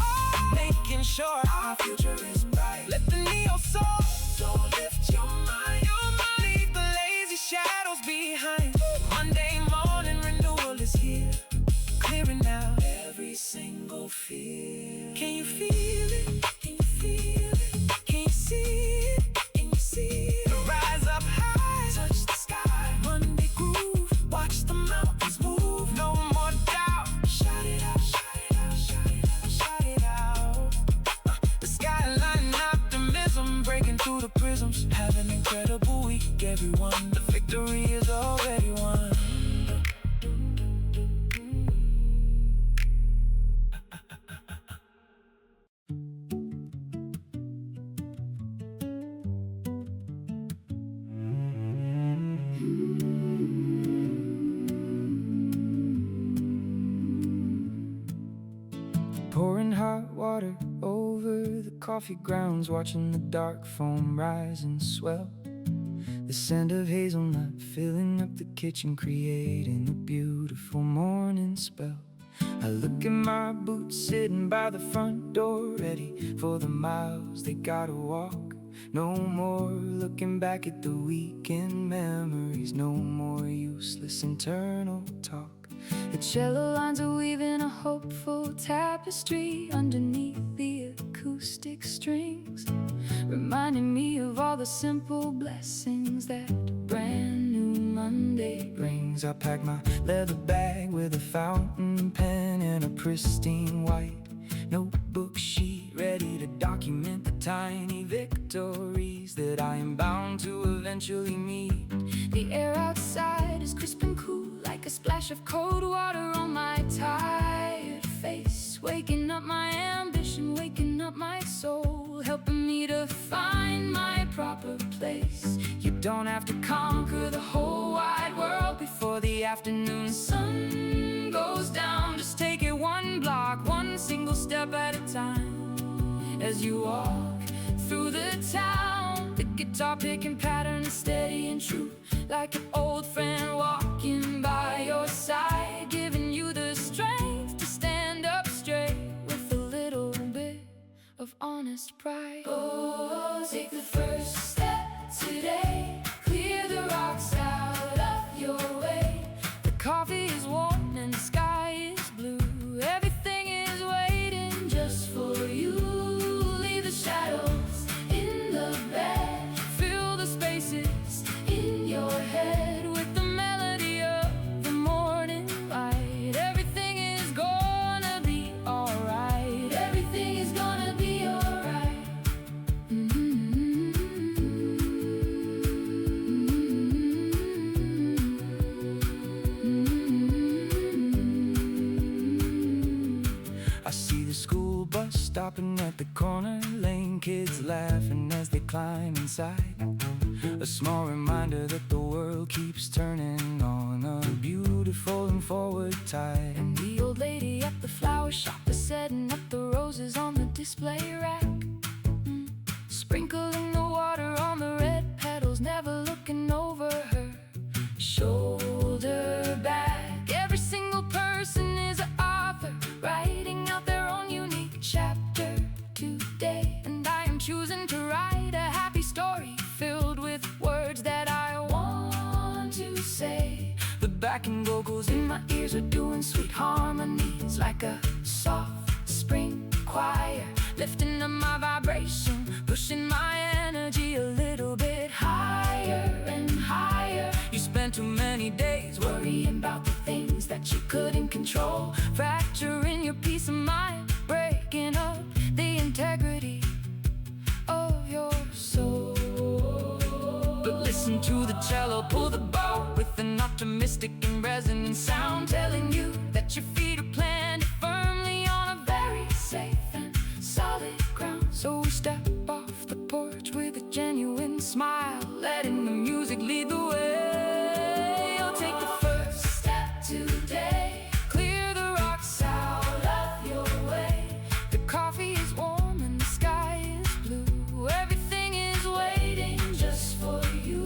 making sure our future is bright. Let the neo soul lift your mind, leave the lazy shadows behind. Monday morning renewal is here, clearing out every single fear. Can you feel it? Can you feel it? Can you see it? Can you see it? Rise up high, touch the sky, Monday groove, watch the mountains move. No more doubt, shout it out, shout it out, shout it out, shout it out. The Skyline Optimism, breaking through the prisms. Have an incredible week, everyone. The victory is already won. Pouring hot water over the coffee grounds, watching the dark foam rise and swell. The scent of hazelnut filling up the kitchen, creating a beautiful morning spell. I look at my boots sitting by the front door, ready for the miles they gotta walk. No more looking back at the weekend memories, no more useless internal talk. The cello lines are weaving a hopeful tapestry underneath the acoustic strings, reminding me of all the simple blessings that a brand new Monday brings. I pack my leather bag with a fountain pen and a pristine white notebook sheet, ready to document the tiny victories that I am bound to eventually meet. The air outside is crisp and cool, like a splash of cold water on my tired face, waking up my ambition, waking up my soul, helping me to find my proper place. You don't have to conquer the whole wide world before the afternoon sun goes down. Just take it one block, one single step at a time. As you walk through the town, the guitar picking pattern is steady and true, like an old friend walking by your side, giving you the strength to stand up straight with a little bit of of honest pride. Oh, take the first step today. Clear the rocks out of your way. The coffee is warm and the sky is blue. Everything is waiting just for you. Leave the shadows in the bed. Fill the spaces in your head with the melody of the morning light. Everything is gonna be alright. Everything is gonna be alright. I see the school bus stopping at the corner lane, kids laughing as they climb inside. A small reminder that the world keeps turning on a beautiful and forward tide. And the old lady at the flower shop is setting up the roses on the display rack. Sprinkling the water on the red petals, never looking over her shoulder back. Every single person is an author, writing out their own unique chapter today. And I am choosing to write a happy story filled with words that I want to say. The backing vocals In my ears are doing sweet harmonies, like a soft spring choir, lifting up my vibration, pushing my energy a little bit higher and higher. You spent too many days Worrying about the things that you couldn't control, fracturing your peace of mind, breaking up the integrity of your soul. But listen to the cello pull the bow with an optimistic and resonant sound, Telling you that your feet are planted firmly on a very safe and solid ground. So we step off the porch with a genuine smile, letting the music lead the way. You'll take the first step today. Clear the rocks out Out of your way. The coffee is warm and the sky is blue. Everything is waiting Just for you.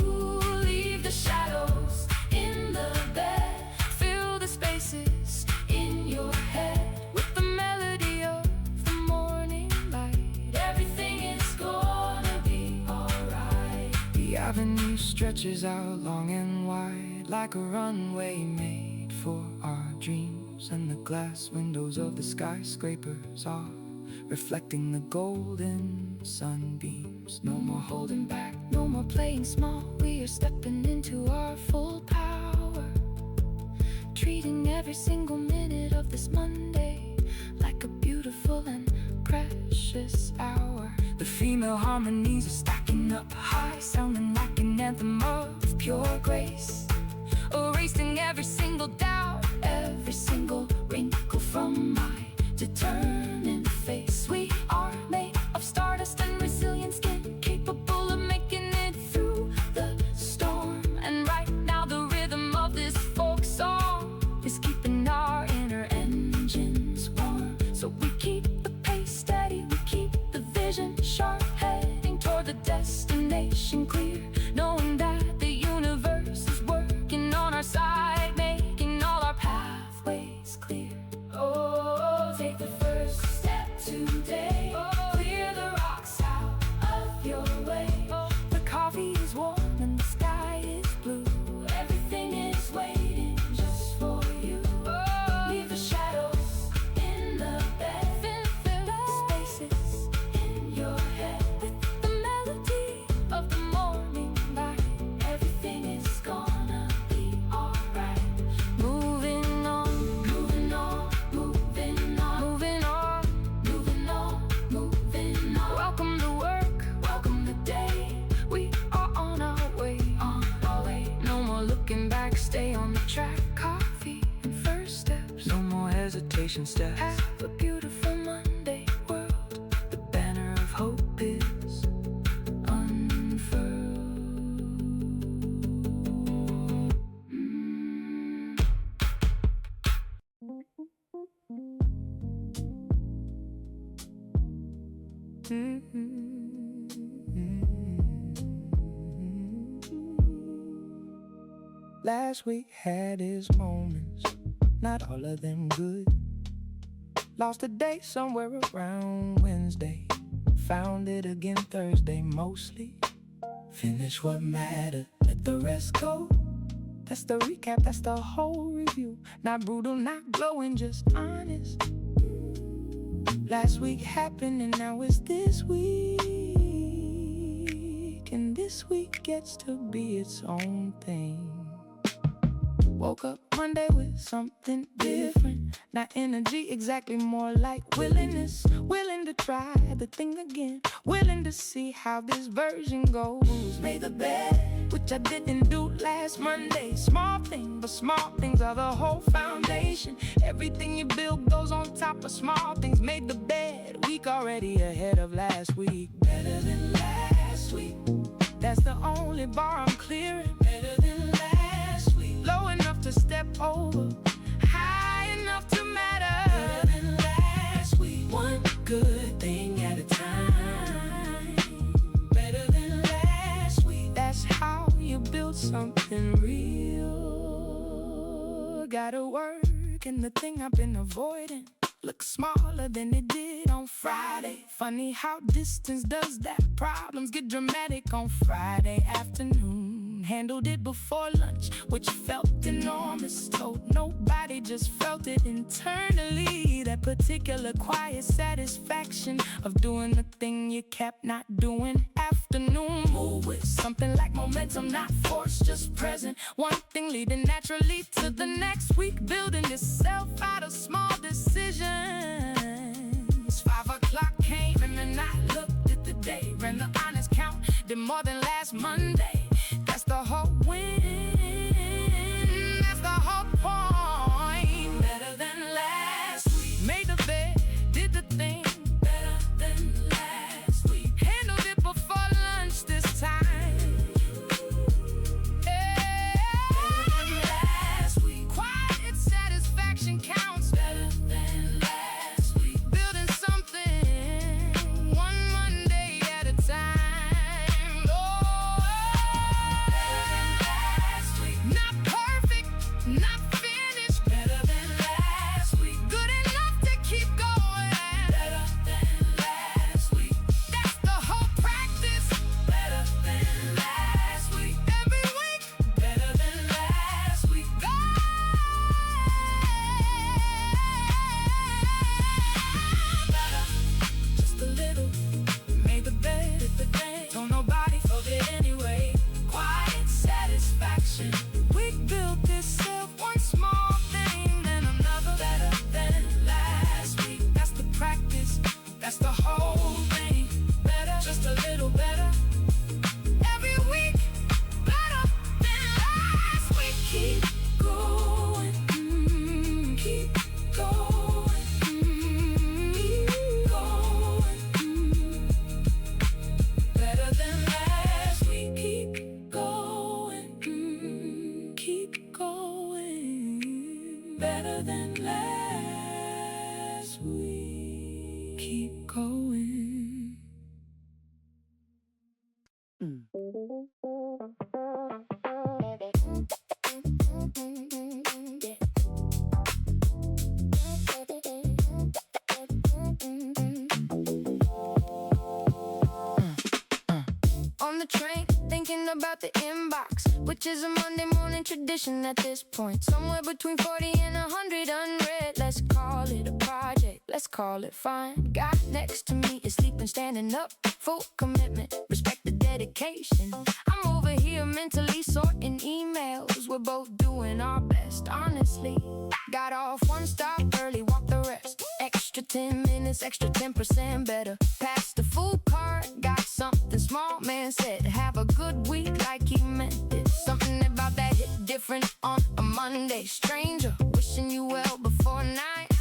Leave the shadows in the bed. Fill the spaces In your head. with the melody of the morning light. Everything is gonna be alright. The avenue stretches out long and wide, like a runway made for our dreams. And the glass windows of the skyscrapers are reflecting the golden sunbeams. No more holding back, no more playing small. We are stepping into our full power, treating every single minute of this Monday like a beautiful and precious hour. The female harmonies are stacking up high, sounding like an anthem of Pure grace, erasing every single doubt, every single wrinkle from my determined face. We are made Of stardust and resilient skin, capable of making it through the storm. And right now the rhythm of this folk song Is keeping our inner engines warm. so we keep The pace steady, we keep the vision sharp, heading toward the destination clear, knowing that the universe is working on our side, making all our pathways clear. Oh, take the first step today. Clear the rocks out of your way. the coffee is warm and the sky is blue. Everything is waiting just for you. Leave the shadows in the bed. Fill The spaces in your head with the melody of the morning light. Everything is gonna be alright. Moving on, Moving on, moving on, moving on. moving on, moving on. Welcome to work, Welcome the day, we are on our way. on our way. No more looking back, stay on the track. Coffee and first steps, no more hesitation steps. Have a beautiful Monday world. The banner of hope is unfurled. Last week had its moments, not all of them good. Lost a day somewhere around Wednesday. found it again Thursday mostly. Finish what mattered, let the rest go. That's the recap, that's the whole review. Not brutal, not glowing, just honest. Last week happened and now it's this week. And this week gets to be its own thing. Woke up Monday with something different. Not energy exactly, more like willingness. Willing to try the thing again. Willing to see how this version goes. Made the bed, which I didn't do last Monday. Small thing, but small things are the whole foundation. Everything you build goes on top of small things. Made the bed, week already ahead of last week. Better than last week. That's the only bar I'm clearing. Better than last week. Low enough to step over, high enough to matter. Better than last week. One good thing at a time. Better than last week. That's how you build something real. Gotta work in the thing I've been avoiding. Looks smaller than it did on Friday. Funny how distance does that. Problems get dramatic on Friday afternoon. Handled it before lunch, which felt enormous. Told nobody, just felt it internally. That particular quiet satisfaction of doing the thing you kept not doing. Afternoon move with something like momentum, not force, just present. One thing leading naturally to the next week. Building itself out of small decisions. 5 o'clock came and then I looked at the day. Ran the honest count, did more than last Monday. That's the whole win. That's the whole point. Better than last week. Made the bed, did the thing. Better than last week. Handled it before lunch this time. Yeah. Better than last week. Quiet satisfaction counts. Better than last week. Building something one Monday at a time. Not finished. Better than last week. Good enough to keep going. Better than last week. That's the whole practice. Better than last week. Every week. Better than last week. Better. Just a little. Made the bed at the day. Don't nobody forget anyway. Quiet satisfaction. We built this one small thing, then another. Better than last week. That's the practice. That's the whole thing. Better, just a little better. Every week, better than last week. Keep going, keep going, keep going. Better than last week. Keep going, keep going. Better than last week. Keep going. On the train, thinking about the inbox, which is a Monday morning tradition at this point. Somewhere between 40 and 100 unread. Let's call it a project, let's call it fun. Guy next to me is sleeping, standing up. Full commitment, respect the dedication. I'm over here mentally sorting emails. We're both doing our best, honestly. Got off one stop early, walked the rest. Extra 10 minutes, extra 10% better. Passed the full card, got something small. Man said, have a good week, like he meant it. Something about that hit different on a Monday. Stranger, wishing you well before 9.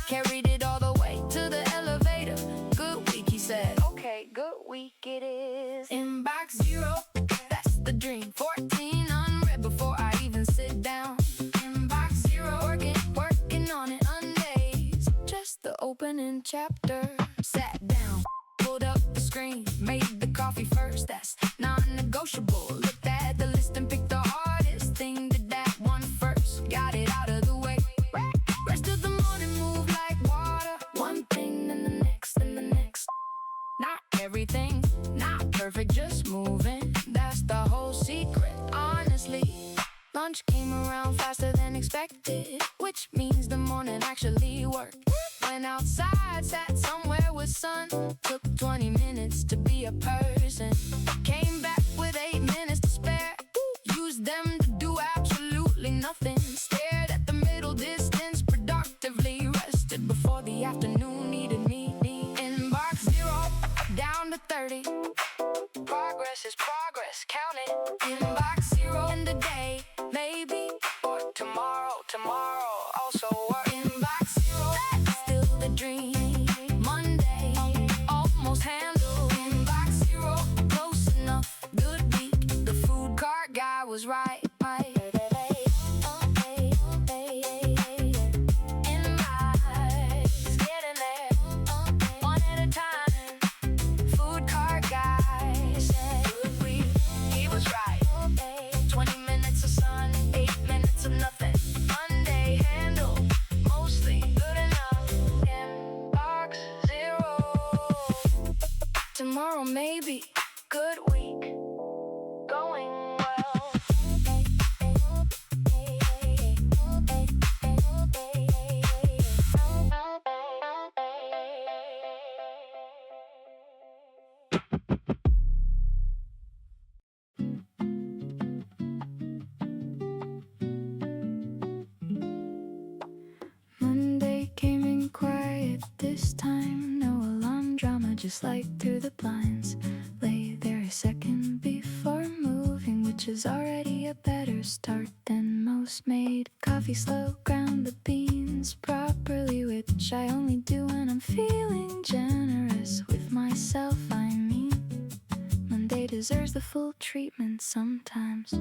Carried it all the way to the elevator. Good week, he said. Okay, good week it is. Inbox 0, that's the dream. 14 unread before I even sit down. Inbox 0, working on it undays. Just the opening chapter. Sat down, pulled up the screen, made the coffee first. That's non-negotiable. Looked at the list and picked the hardest thing. Did that one first. Got it out of the way. Rest of the morning moved like water. One thing, then the next, then the next. Not every everything. Not perfect, just moving. That's the whole secret, honestly. Lunch came around faster than expected, which means the morning actually worked. Went outside, sat somewhere with sun. Took 20 minutes to be a person. Came back with 8 minutes to spare. Used them to do absolutely nothing. Stared at the middle distance productively. Rested before the afternoon needed me. Embark 0, down to 30. Progress is progress, count it. Embark 0 in the day, maybe. Or tomorrow also work. Embark 0, that's still the dream. Monday, almost handled. Embark 0, close enough, good week. The food cart guy was right. Tomorrow maybe, good week, going well. Monday came in quiet this time, no alarm drama, just light through the blinds. Lay there a second before moving, which is already a better start than most. Made coffee, slow ground the beans properly, which I only do when I'm feeling generous with myself. I mean, Monday deserves the full treatment sometimes.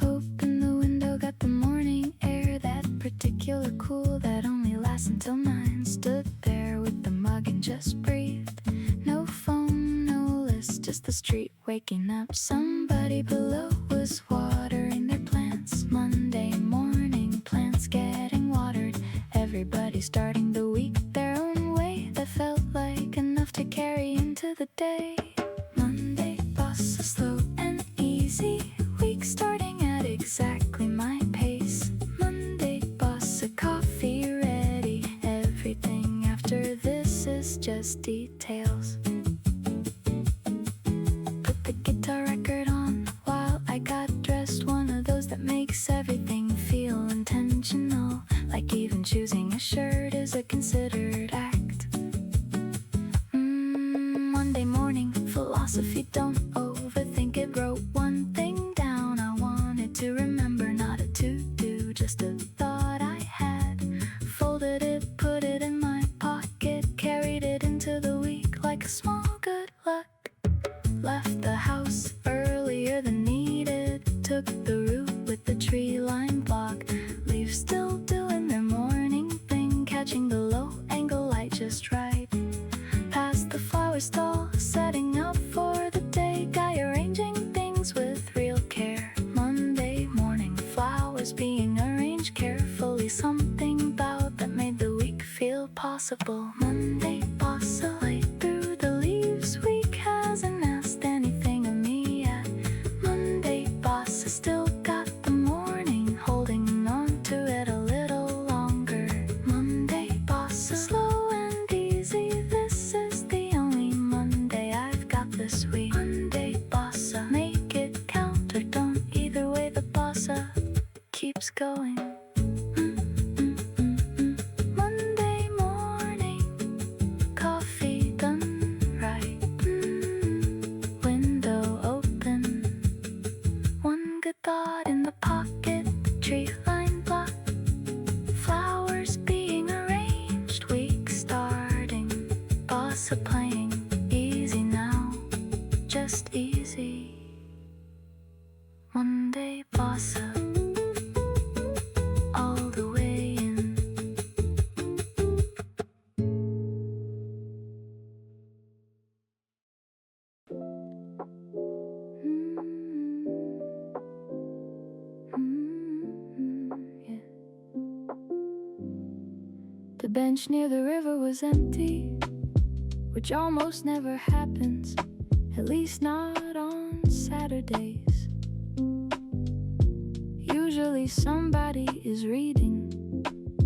Open the window, got the morning air, that particular cool that only lasts until 9. Stood there with the mug and just breathed. No phone, no list, just the street waking up. Somebody below was watering their plants. Monday morning, plants getting watered. Everybody starting the week their own way. That felt like enough to carry into the day. Monday, Bossa, slow and easy. Week starting at exactly my pace. Monday, Bossa, coffee ready. Everything after this is just details. Put the guitar record on while I got dressed. One of those that makes everything feel intentional. Like even choosing a shirt is a considered act. Monday morning, philosophy, don't overthink it. Wrote one thing down I wanted to remember, not a to-do, just a thought I had. Folded it, put it in my pocket, carried it into the week like a small good luck. Left the house earlier than needed, took the route with the tree-lined block. Leaves still doing their morning thing, catching the low-angle light just right. Past the flower stall, setting up for the day. Guy arranging things with real care. Monday morning, flowers being arranged carefully. Something about that made the week feel possible. Monday, Bossa, light through the leaves. Week hasn't asked anything of me yet. Monday, Bossa, still got the morning, holding on to it a little longer. Monday, Bossa, slow and easy. This is the only Monday I've got this week. Monday, Bossa, make it count or don't. Either way, the Bossa keeps going. Monday morning, coffee done right. Window open, one good thought in the pocket. The tree-lined block, flowers being arranged. Week starting, Bossa playing. Easy now, just easy. Monday, Bossa, all the way in. Yeah. The bench near the river was empty. which almost never happens, at least not on Saturdays. Usually somebody is reading,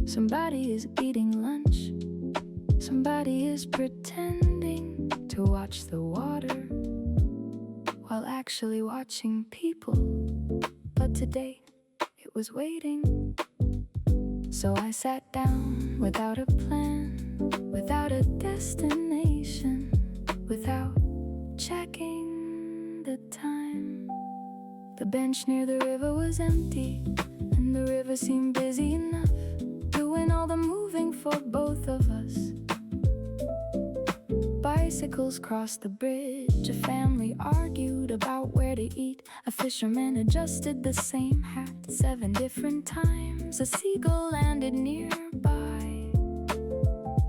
somebody is eating lunch, somebody is pretending to watch the water while actually watching people. But today it was waiting. So I sat down without a plan, without a destination, without checking the time. The bench near the river was empty, and the river seemed busy enough, doing all the moving for both of us. Bicycles crossed the bridge, a family argued about where to eat, a fisherman adjusted the same hat 7 different times, a seagull landed nearby,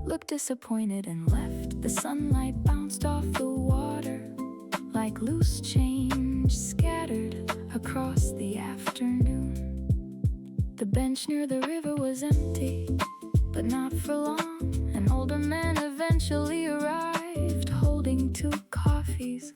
looked disappointed and left. The sunlight bounced off the water like loose change scattered across the afternoon. The bench near the river was empty, but not for long. An older man eventually arrived, holding 2 coffees.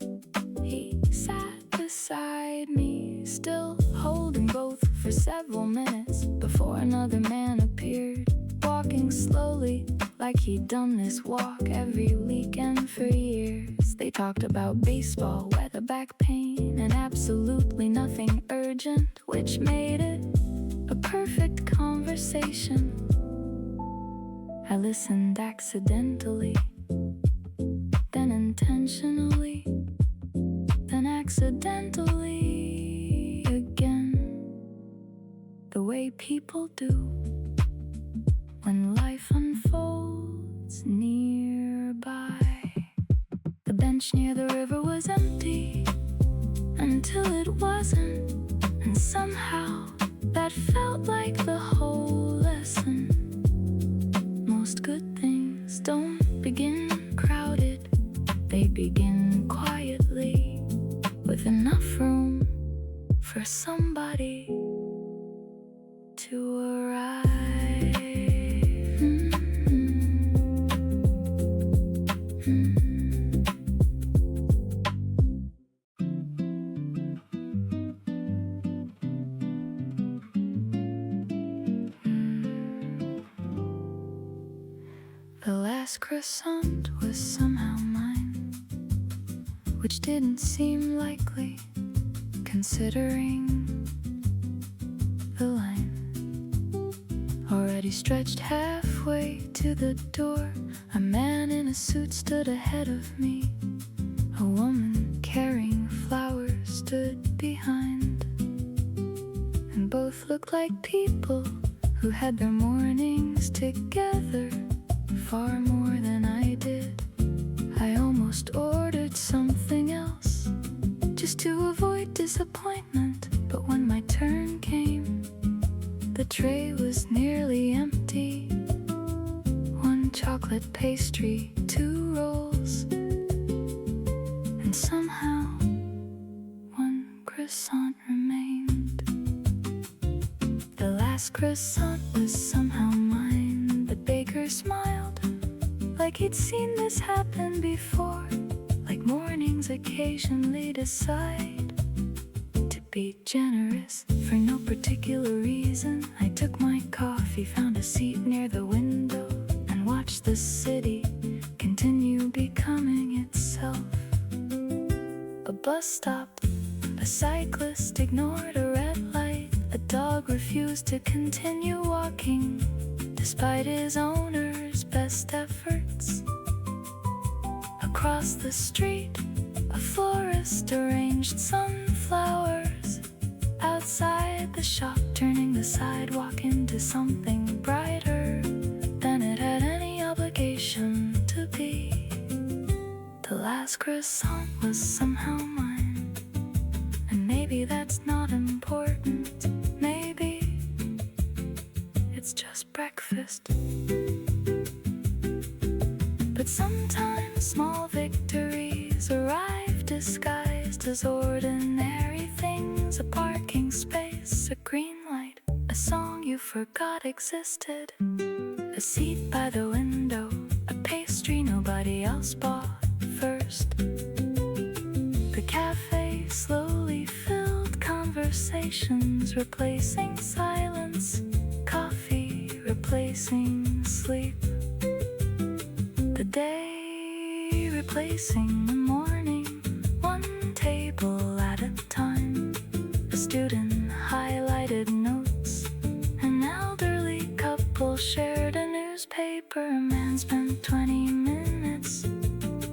He sat beside me, still holding both for several minutes before another man appeared, walking slowly like he'd done this walk every weekend for years. They talked about baseball, weather, back pain, and absolutely nothing urgent, which made it a perfect conversation. I listened accidentally, then intentionally, then accidentally again. The way people do when life unfolds nearby. The bench near the river was empty until it wasn't, and somehow that felt like the whole lesson. Most good things don't begin crowded, they begin quietly, with enough room for somebody to arrive. The last croissant was somehow mine, which didn't seem likely, considering the line. Already stretched halfway to the door, a man in a suit stood ahead of me. A woman carrying flowers stood behind, and both looked like people who had their mornings together far more than I did. I almost ordered something else just to avoid disappointment, but when my turn came, the tray was nearly empty. 1 chocolate pastry, 2 rolls, and somehow 1 croissant remained. The last croissant was somehow mine. The baker smiled like he'd seen this happen before, like mornings occasionally decide to be generous for no particular reason. I took my coffee, found a seat near the window, and watched the city continue becoming itself. A bus stopped, a cyclist ignored a red light, a dog refused to continue walking despite his owner's best efforts. Across the street, a florist arranged sunflowers outside the shop, turning the sidewalk into something brighter than it had any obligation to be. The last croissant was somehow mine, and maybe that's not important. Maybe it's just breakfast. But sometimes small victories arrive disguised as ordinary things. A parking space, a green light, a song you forgot existed, a seat by the window, a pastry nobody somebody else bought first. The cafe slowly filled, conversations replacing silence, coffee replacing sleep, the day replacing the morning, one table at a time. A student highlighted notes, an elderly couple shared a newspaper, a man spent 20 minutes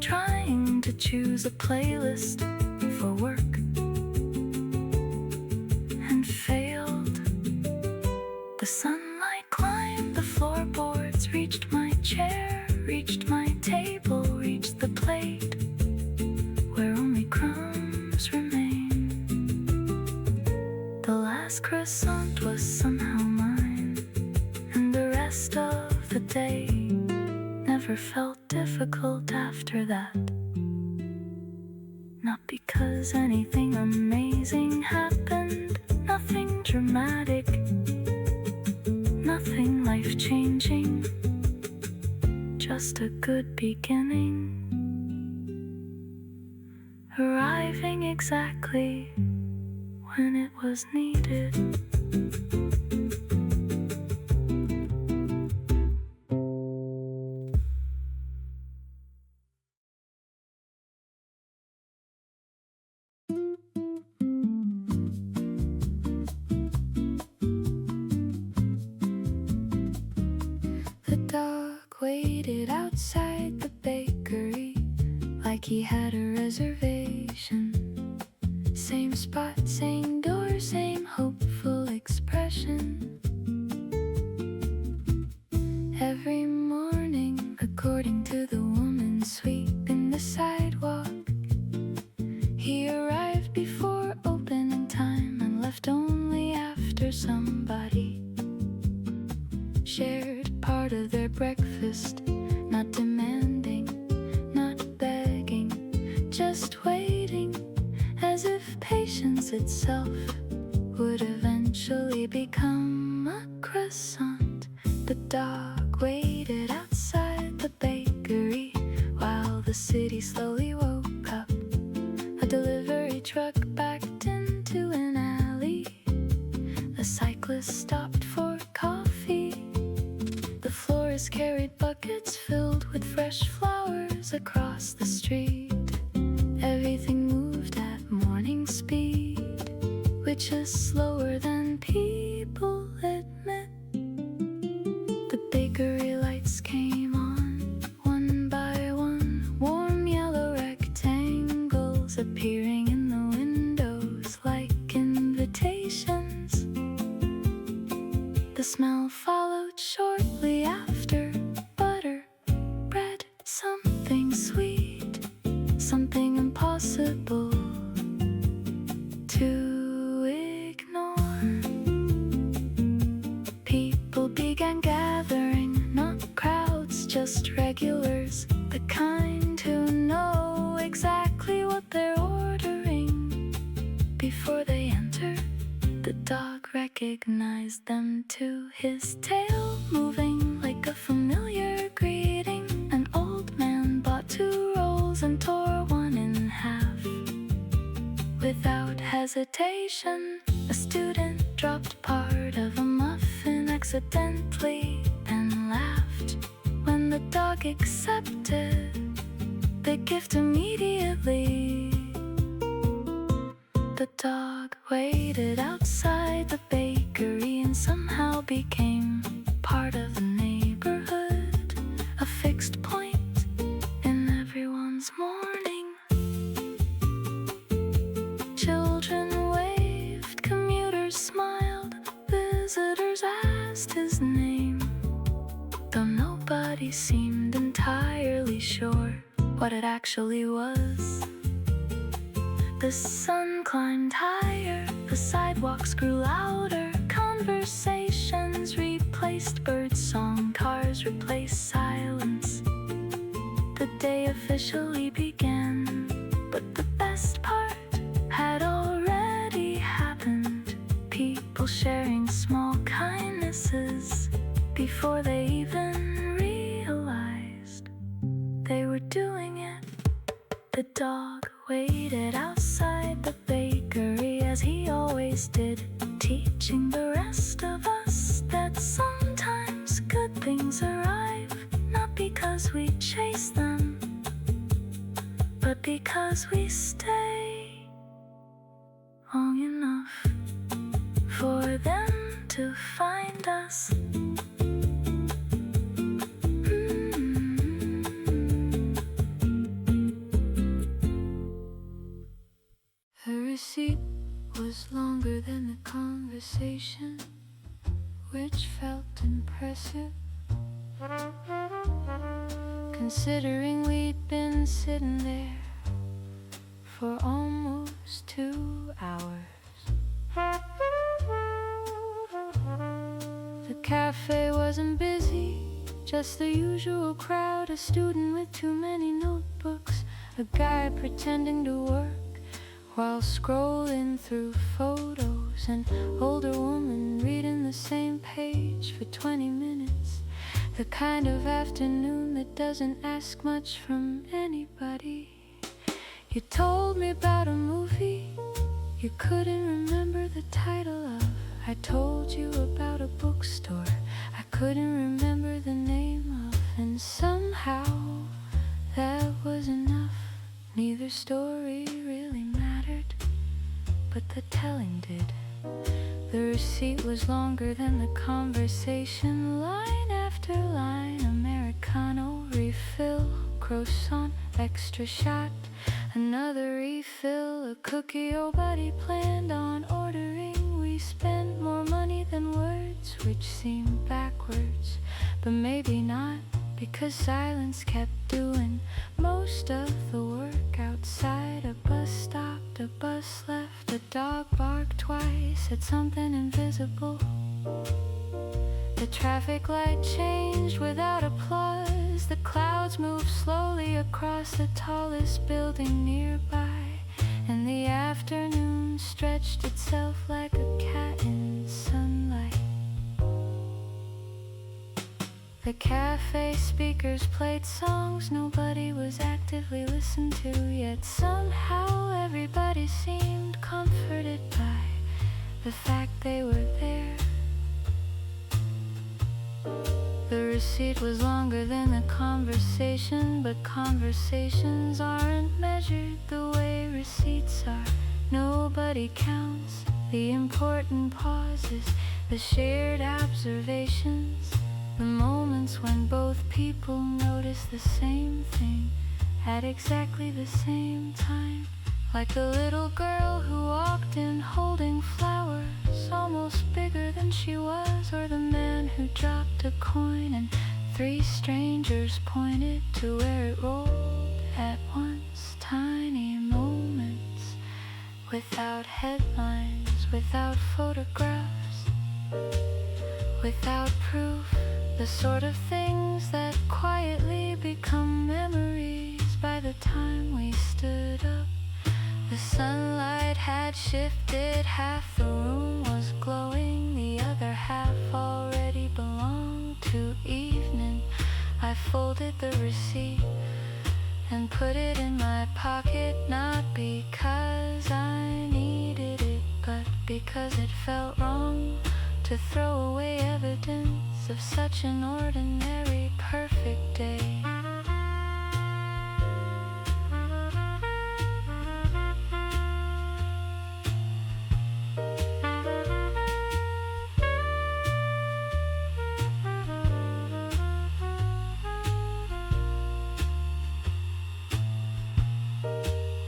trying to choose a playlist for work and failed. The sunlight climbed the floorboards, reached my chair, reached my table, reached the plate where only crumbs remain. The last croissant was somehow mine, and the rest of the day never felt difficult after that. Not because anything amazing happened, nothing dramatic, nothing life-changing, just a good beginning, arriving exactly when it was needed. The dog waited outside the bakery like he had a reservation. Same spot, same door, same hopeful expression. Every morning, according to the woman sweeping the sidewalk, he arrived before opening time and left only after somebody shared part of their breakfast. Not demanding, not begging, just waiting, as if patience itself would eventually become a croissant. The dog waited outside the bakery while the city slowly woke up. A delivery truck backed into an alley. A cyclist stopped for coffee. The florist carried buckets filled with fresh flowers across the street. Everything moved at morning speed, which is slower than people admit. The bakery lights came on, one by one, warm yellow rectangles appearing in the windows like invitations. The smell followed shortly after. Butter, bread, something sweet, something impossible to ignore. People began gathering, not crowds, just regulars, the kind who know exactly what they're ordering. Before they enter, the dog recognized them too, his tail moving like a familiar greeting. An old man bought 2 rolls and tore one in half. Without hesitation, a student dropped part of a muffin accidentally and laughed when the dog accepted the gift immediately. The dog waited outside the bakery and somehow became part of the neighborhood, a fixed point in everyone's morning. Children waved, commuters smiled, visitors asked his name, though nobody seemed entirely sure what it actually was. The sun climbed higher, the sidewalks grew louder, conversations replaced birdsong, cars replaced silence. The day officially began, but the best part had already happened. People sharing small kindnesses before they even realized they were waited outside the bakery as he always did, teaching the rest of us that sometimes good things arrive, not because we chase them, but because we stay long enough for them to find us. Her receipt was longer than the conversation, which felt impressive, considering we'd been sitting there for almost 2 hours. The cafe wasn't busy, just the usual crowd, a student with too many notebooks, a guy pretending to work while scrolling through photos, an older woman reading the same page for 20 minutes. The kind of afternoon that doesn't ask much from anybody. You told me about a movie you couldn't remember the title of. I told you about a bookstore I couldn't remember the name of. And somehow that was enough. Neither story really mattered, but the telling did. The receipt was longer than the conversation, line after line. Americano, refill, croissant, extra shot, another refill, a cookie nobody planned on ordering. We spent more money than words, which seemed backwards, but maybe not, because silence kept doing most of the work outside. A bus stopped, a bus left, a dog barked twice at something invisible. The traffic light changed without applause. The clouds moved slowly across the tallest building nearby, and the afternoon stretched itself like a cat in sunlight. The cafe speakers played songs nobody was actively listened to, yet somehow everybody seemed comforted by the fact they were there. The receipt was longer than the conversation, but conversations aren't measured the way receipts are. Nobody counts the important pauses, the shared observations, the moments when both people notice the same thing at exactly the same time. Like the little girl who walked in holding flowers almost bigger than she was, or the man who dropped a coin and 3 strangers pointed to where it rolled at once. Tiny moments, without headlines, without photographs, without proof, the sort of things that quietly become memories by the time we stood up. The sunlight had shifted, half the room was glowing, the other half already belonged to evening. I folded the receipt and put it in my pocket, not because I needed it, but because it felt wrong to throw away evidence of such an ordinary, perfect day.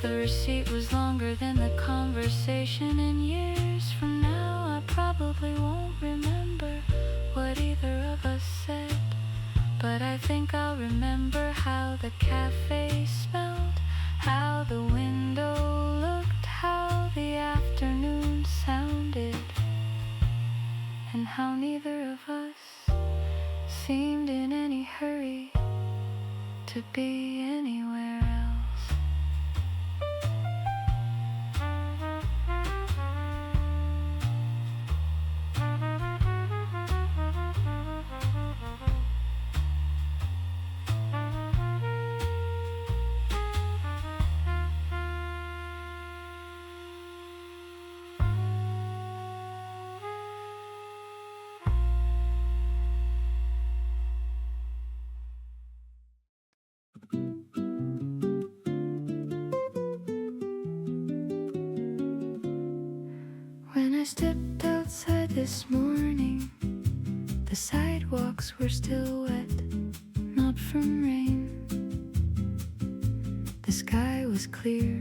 The receipt was longer than the conversation, and years from now I probably won't remember what either of us said, but I think I'll remember how the cafe smelled, how the window looked, how the afternoon sounded, and how neither of us seemed in any hurry to be anywhere else. stepped outside this morning. The sidewalks were still wet, not from rain. The sky was clear.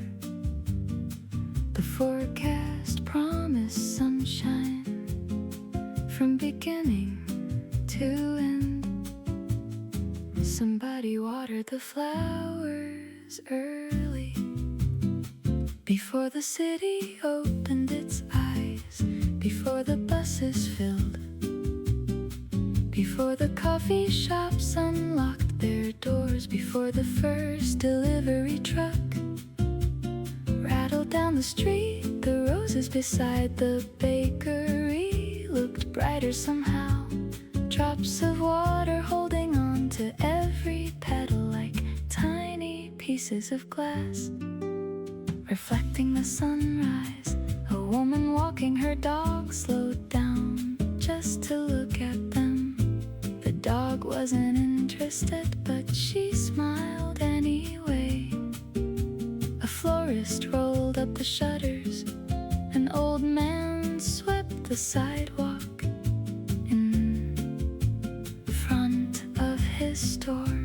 The forecast promised sunshine from beginning to end. Somebody watered the flowers early before the city opened its eyes, before the buses filled, before the coffee shops unlocked their doors, before the first delivery truck rattled down the street. The roses beside the bakery looked brighter somehow, drops of water holding on to every petal like tiny pieces of glass, reflecting the sunrise. A woman walking her dog slowed down just to look at them. The dog wasn't interested, but she smiled anyway. A florist rolled up the shutters. An old man swept the sidewalk in front of his store.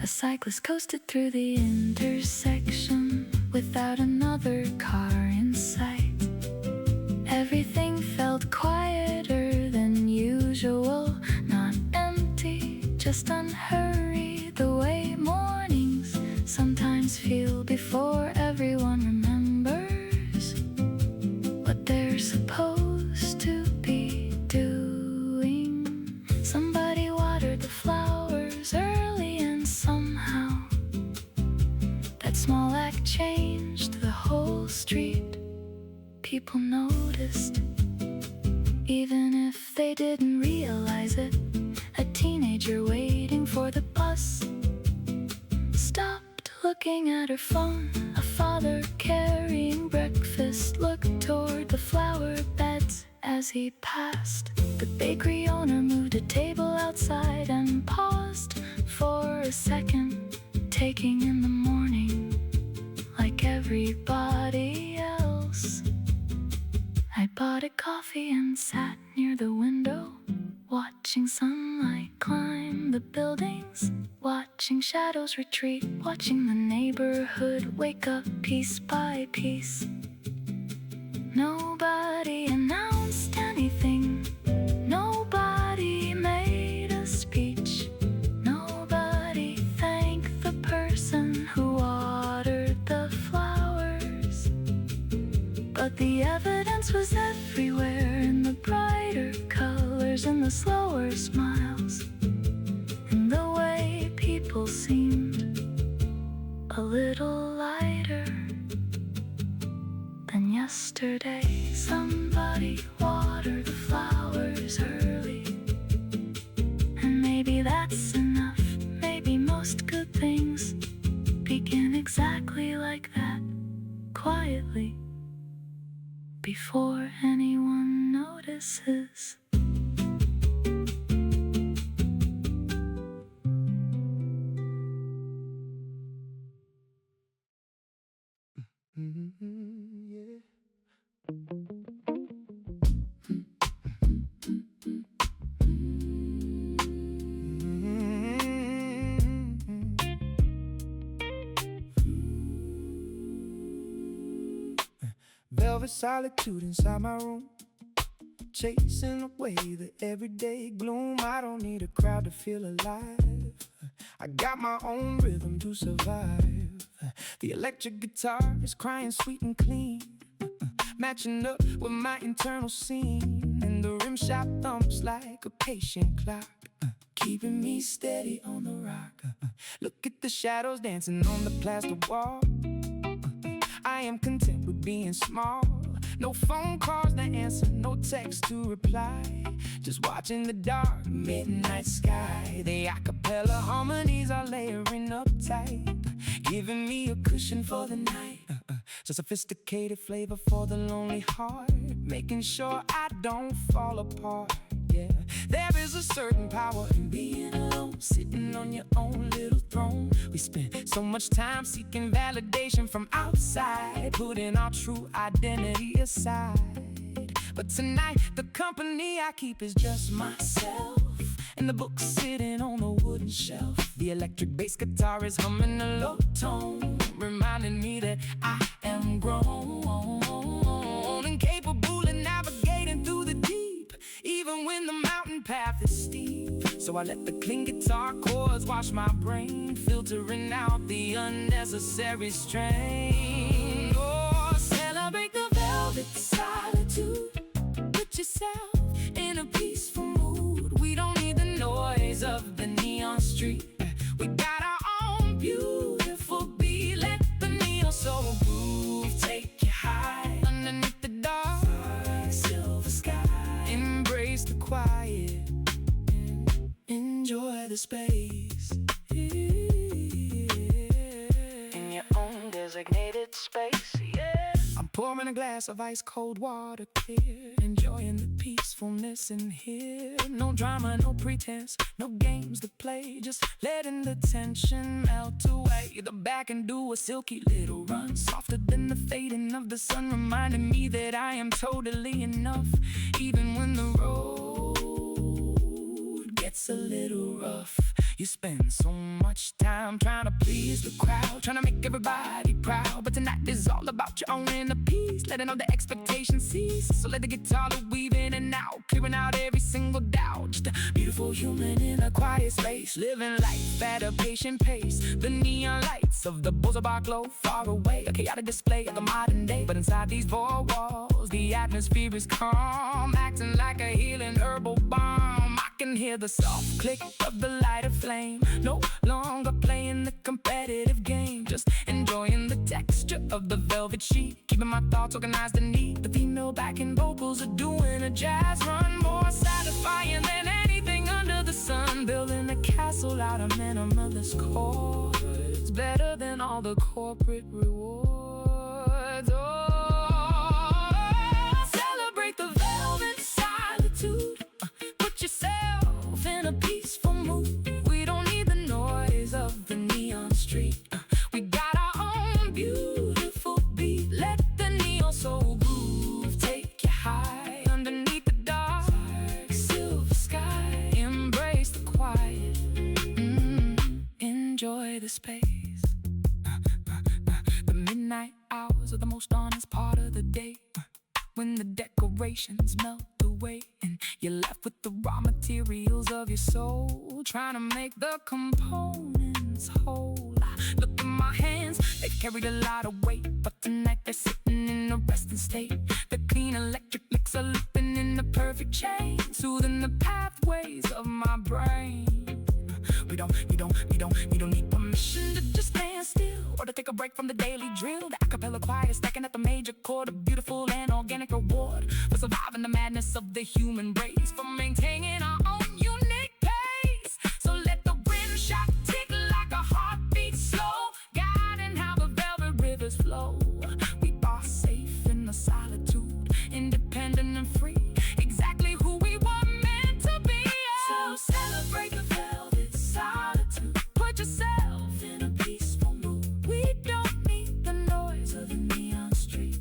A cyclist coasted through the intersection without another car in sight. Everything felt quieter than usual, not empty, just unhurried, the way mornings sometimes feel before everyone remembers what they're supposed to be doing. Somebody watered the flowers early, and somehow that small act changed the whole street. People noticed, even if they didn't realize it. A teenager waiting for the bus stopped looking at her phone. A father carrying breakfast looked toward the flower beds as he passed. The bakery owner moved a table outside and paused for a second, taking in the morning like everybody else. I bought a coffee and sat near the window, watching sunlight climb the buildings, watching shadows retreat, watching the neighborhood wake up piece by piece. Nobody announced anything. Nobody made a speech. Nobody thanked the person who watered the flowers. But the evidence was everywhere, in the brighter colors, in the slower smiles, in the way people seemed a little lighter than yesterday. Somebody watered the flowers early, and maybe that's enough. Maybe most good things begin exactly like that, quietly, before anyone notices. Yeah. Velvet solitude inside my room, chasing away the everyday gloom. I don't need a crowd to feel alive. I got my own rhythm to survive. The electric guitar is crying sweet and clean, matching up with my internal scene. And the rim shot thumps like a patient clock, keeping me steady on the rock. Look at the shadows dancing on the plaster wall. I am content with being small. No phone calls to answer, no text to reply. Just watching the dark midnight sky. The acapella harmonies are layering up tight, giving me a cushion for the night. So sophisticated flavor for the lonely heart, making sure I don't fall apart. yeah. There is a certain power in being alone, sitting on your own little throne. We spend so much time seeking validation from outside, putting our true identity aside. But tonight, the company I keep is just myself, and the book sitting on the wooden shelf. The electric bass guitar is humming a low tone, reminding me that I am grown and capable of navigating through the deep, even when the mountain path is steep. So I let the clean guitar chords wash my brain, filtering out the unnecessary strain. Oh, celebrate the velvet solitude. Put yourself in a peaceful mood. We don't need the noise of the neon street. We got our own beautiful beat. Let the neo soul groove take you high underneath the dark silver sky. Embrace the quiet, enjoy the space in your own designated space. Yeah, I'm pouring a glass of ice cold water clear, enjoying the peacefulness in here. No drama, no pretense, no games to play, just letting the tension melt away. The back and do a silky little run, softer than the fading of the sun, reminding me that I am totally enough, even when the road gets a little rough. You spend so much time trying to please the crowd, trying to make everybody proud, but tonight is all about your own inner peace, letting all the expectations cease. So let the guitar weave in and out, clearing out every single doubt. Just a beautiful human in a quiet space, living life at a patient pace. The neon lights of the Bossa glow far away, a chaotic display of the modern day. But inside these four walls, the atmosphere is calm, acting like a healing herbal balm. I can hear the soft click of the lighter flame, no longer playing the competitive game, just enjoying the texture of the velvet sheet, keeping my thoughts organized and neat. The female backing vocals are doing a jazz run, more satisfying than anything under the sun. Building a castle out of minimalist chords, better than all the corporate rewards. Oh, celebrate the velvet solitude. Put yourself in a peaceful mood. We don't need the noise of the neon street. We got our own beautiful beat. Let the neon soul groove take you high underneath the dark silver sky. Embrace the quiet, enjoy the space. The midnight hours are the most honest part of the day, when the decorations melt away and you're left with the raw materials of your soul, trying to make the components whole. Look at my hands, they carried a lot of weight, but tonight they're sitting in a resting state. The clean electric licks are looping in the perfect chain, soothing the pathways of my brain. We don't need permission to just stand still, or to take a break from the daily drill. The acapella choir stacking at the major chord, a beautiful and organic reward for surviving the madness of the human race, for maintaining our own unique pace. So let the wind shock tick like a heartbeat slow, guiding how the velvet rivers flow. We are safe in the solitude, independent and free, exactly who we were meant to be. So celebrate the velvet solitude. Put yourself in a peaceful mood. We don't need the noise of the neon street.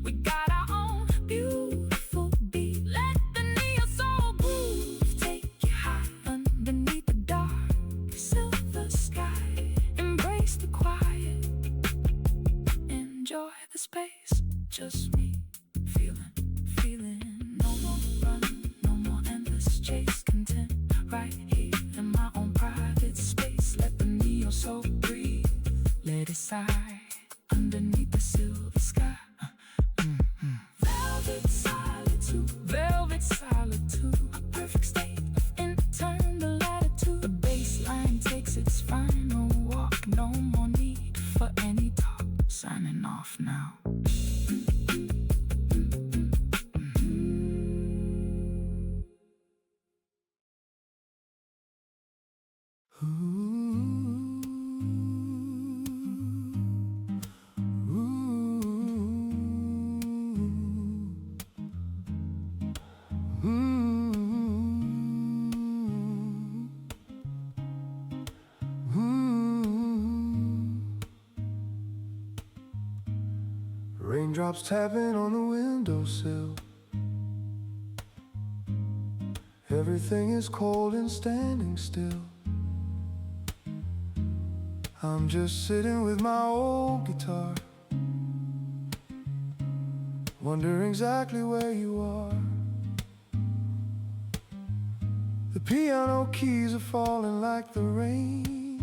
We got our own beautiful beat. Let the neon soul groove take you high underneath the dark silver sky. Embrace the quiet, enjoy the space. Just me, feeling. No more run, no more endless chase. Content right here in my own private space. Let the neo soul breathe, let it sigh underneath the silver sky. Velvet solitude, velvet solitude, a perfect state of internal latitude. The bass line takes its final walk, no more need for any talk. Signing off now. Raindrops tapping on the windowsill. Everything is cold and standing still. I'm just sitting with my old guitar, wondering exactly where you are. The piano keys are falling like the rain,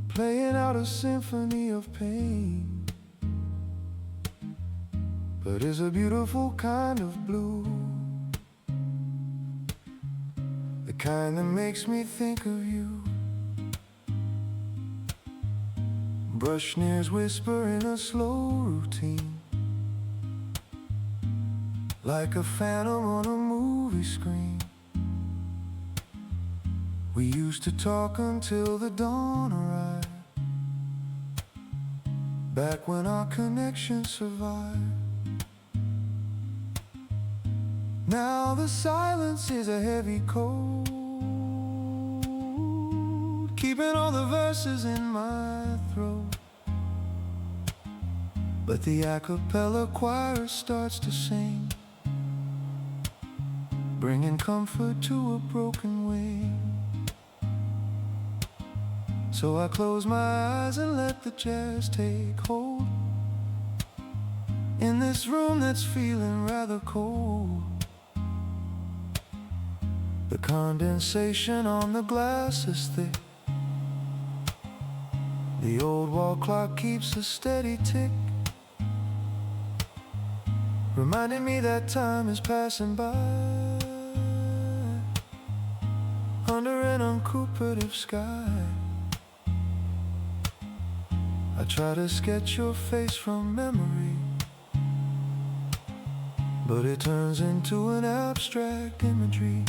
playing out a symphony of pain. But it's a beautiful kind of blue, the kind that makes me think of you. Brush nears whisper in a slow routine, like a phantom on a movie screen. We used to talk until the dawn arrived, back when our connection survived. Now the silence is a heavy cold, keeping all the verses in my throat. But the a cappella choir starts to sing, bringing comfort to a broken wing. So I close my eyes and let the jazz take hold, in this room that's feeling rather cold. The condensation on the glass is thick, the old wall clock keeps a steady tick, reminding me that time is passing by under an uncooperative sky. I try to sketch your face from memory, but it turns into an abstract imagery,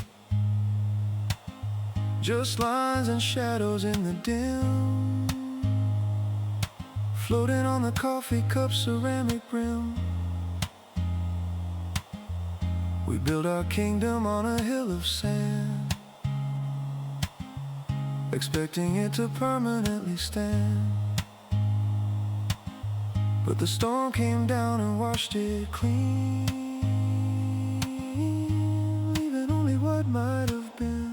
just lines and shadows in the dim, floating on the coffee cup ceramic brim. We built our kingdom on a hill of sand, expecting it to permanently stand. But the storm came down and washed it clean, leaving only what might have been.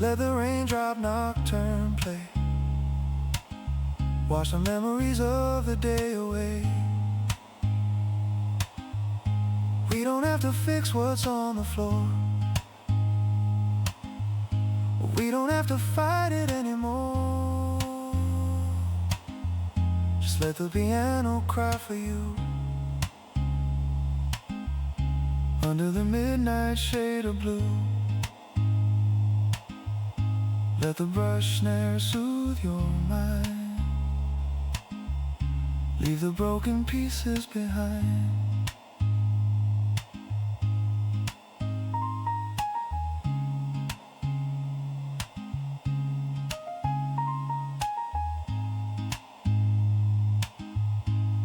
Let the Raindrop Nocturne play, wash the memories of the day away. We don't have to fix what's on the floor, we don't have to fight it anymore. Just let the piano cry for you, under the midnight shade of blue. Let the brush snare soothe your mind, leave the broken pieces behind.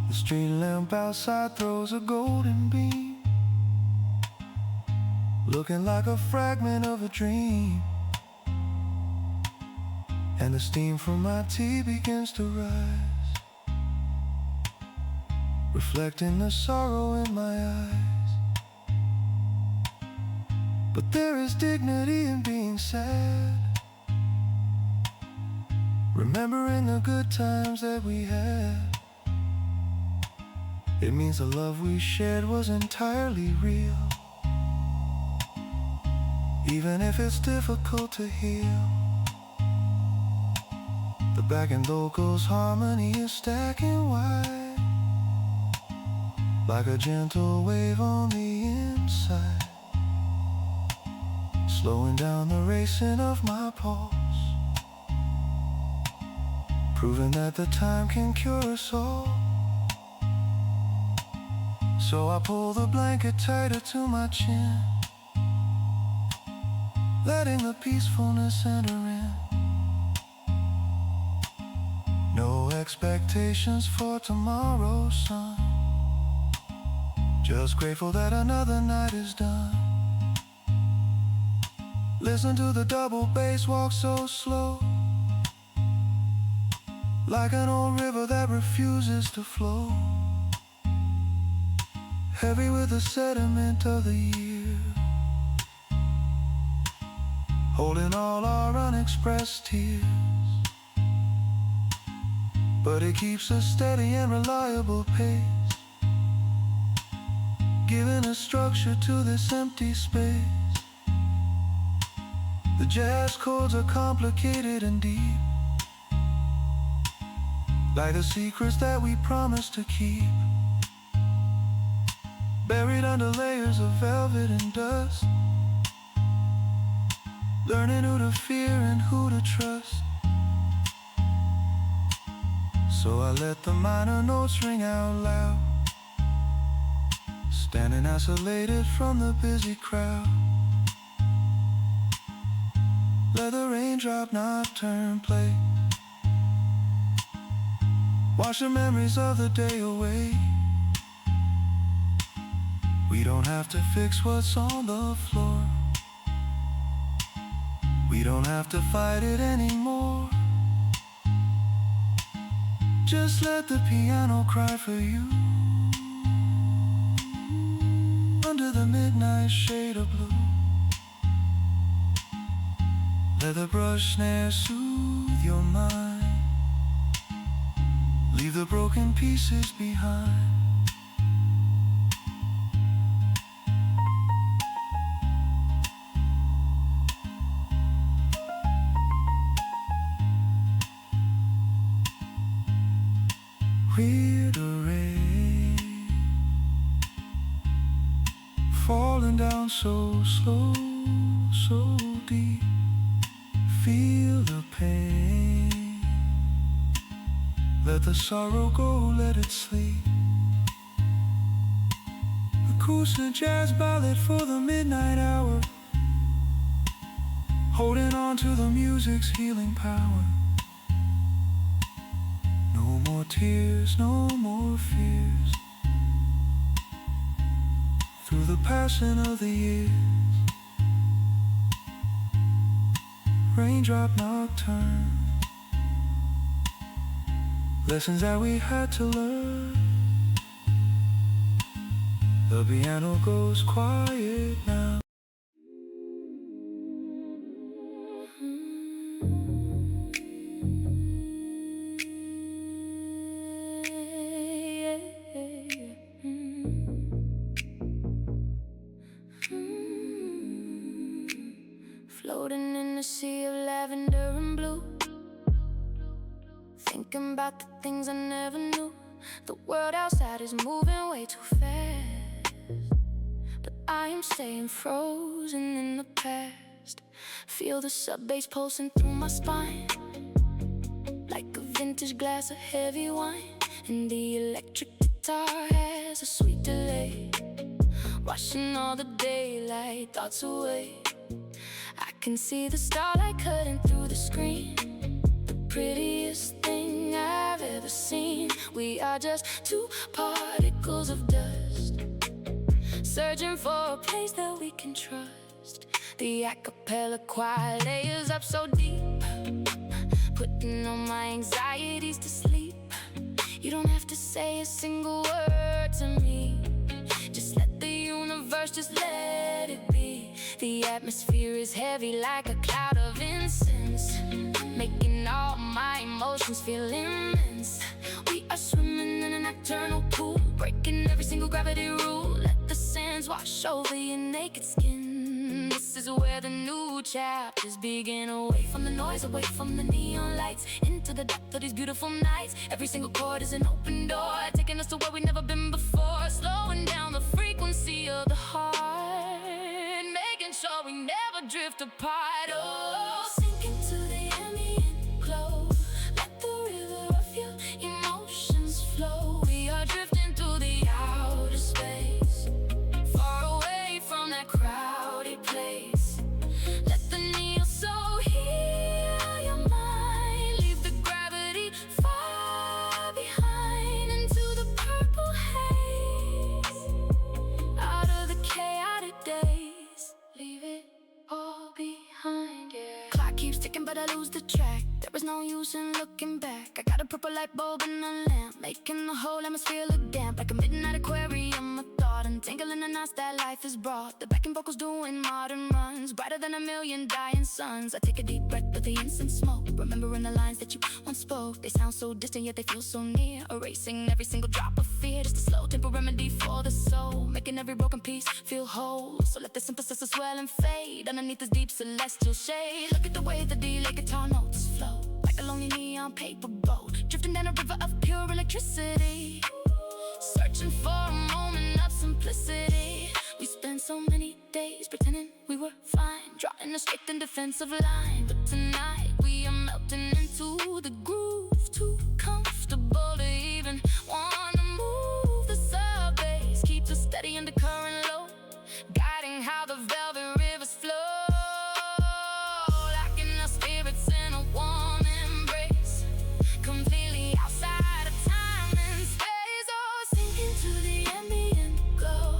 The street lamp outside throws a golden beam, looking like a fragment of a dream. And the steam from my tea begins to rise, reflecting the sorrow in my eyes. But there is dignity in being sad, remembering the good times that we had. It means the love we shared was entirely real, even if it's difficult to heal. The backing vocals harmony is stacking wide, like a gentle wave on the inside, slowing down the racing of my pulse, proving that the time can cure us all. So I pull the blanket tighter to my chin, letting the peacefulness enter in. No expectations for tomorrow's sun, just grateful that another night is done. Listen to the double bass walk so slow, like an old river that refuses to flow, heavy with the sediment of the year, holding all our unexpressed tears. But it keeps a steady and reliable pace, giving a structure to this empty space. The jazz chords are complicated and deep, like the secrets that we promised to keep, buried under layers of velvet and dust, learning who to fear and who to trust. So I let the minor notes ring out loud, standing isolated from the busy crowd. Let the Raindrop Nocturne play, wash the memories of the day away. We don't have to fix what's on the floor, we don't have to fight it anymore. Just let the piano cry for you, under the midnight shade of blue. Let the brush snare soothe your mind, leave the broken pieces behind. Hear the rain falling down so slow, so deep. Feel the pain, let the sorrow go, let it sleep. Acoustic jazz ballad for the midnight hour, holding on to the music's healing power. No more tears, no more fears, through the passing of the years. Raindrop Nocturne, lessons that we had to learn. The piano goes quiet now. Floating in a sea of lavender and blue, thinking about the things I never knew. The world outside is moving way too fast, but I am staying frozen in the past. Feel the sub-bass pulsing through my spine, like a vintage glass of heavy wine. And the electric guitar has a sweet delay, washing all the daylight thoughts away. I can see the starlight cutting through the screen, the prettiest thing I've ever seen. We are just two particles of dust, searching for a place that we can trust. The a cappella choir layers up so deep, putting all my anxieties to sleep. You don't have to say a single word to me, just let the universe, just let it be. The atmosphere is heavy like a cloud of incense, making all my emotions feel immense. We are swimming in a nocturnal pool, breaking every single gravity rule. Let the sands wash over your naked skin. This is where the new chapters begin. Away from the noise, away from the neon lights, into the depth of these beautiful nights. Every single chord is an open door, taking us to where we've never been before. Slowing down the frequency of the heart, making sure we never drift apart. Oh, sink into the ambient glow, let the river of your emotions flow. We are drifting through the outer space, far away from that crowded place. Let the neo soul heal your mind, leave the gravity far behind, into the purple haze, out of the chaotic days. Leave it all behind, yeah. Clock and looking back. I got a purple light bulb and a lamp, making the whole atmosphere look damp, like a midnight aquarium of thought, untangling the knots that life has brought. The backing vocals doing modern runs, brighter than a million dying suns. I take a deep breath with the incense smoke, remembering the lines that you once spoke. They sound so distant yet they feel so near, erasing every single drop of fear. Just a slow tempo remedy for the soul, making every broken piece feel whole. So let the synthesis swell and fade underneath this deep celestial shade. Look at the way the delay guitar notes flow, like a lonely neon paper boat, drifting down a river of pure electricity, searching for a moment of simplicity. We spent so many days pretending we were fine, drawing a strict and defensive line, but tonight we are melting into the groove, too comfortable to even wanna move. The sub bass keeps us steady and the current low, guiding how the velvet rivers flow, locking our spirits in a warm embrace, completely outside of time and space. Oh, sink into the ambient glow,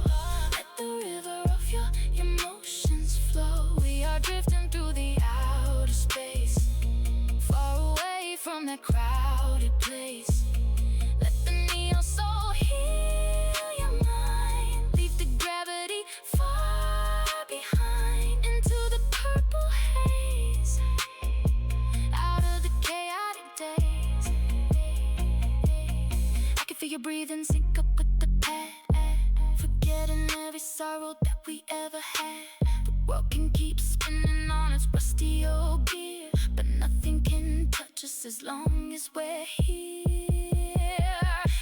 let the river of your emotions flow. We are drifting through the outer space, far away from that crowded place. Let the neo soul heal your mind, leave the gravity far behind, into the purple haze, out of the chaotic days. I can feel you breathing, sync up with the pad, forgetting every sorrow that we ever had. The world can keep spinning on its rusty old gear, but nothing can touch us as long as we're here.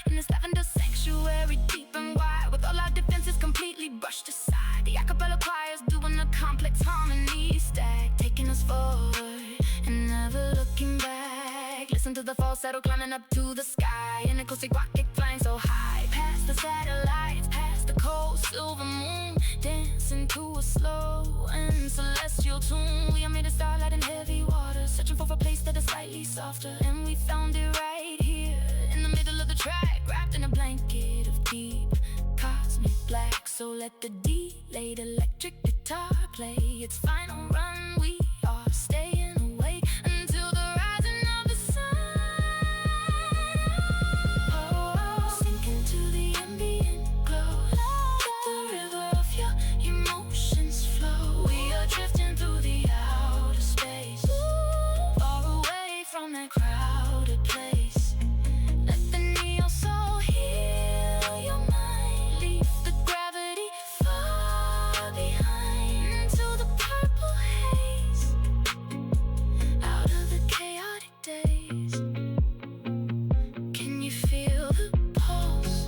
In this lavender sanctuary, deep and wide, with all our defenses completely brushed aside. The acapella choirs doing a complex harmony stack, taking us forward and never looking back. Listen to the falsetto climbing up to the sky, an acoustic rocket flying so high, past the satellites, past the cold silver moon, dancing to a slow and celestial tune. We are made of starlight and heavy water, searching for a place that is slightly softer, and we found it right here in the middle of the track, wrapped in a blanket of deep cosmic black. So let the delayed electric guitar play its final run. We are staying awake until the rising of the sun. Oh, sink into the ambient glow, let the river of your emotions flow. We are drifting through the outer space, far away from that crowded place. Let the neo soul heal your mind, leave the gravity far behind, into the purple haze, out of the chaotic days. Can you feel the pulse?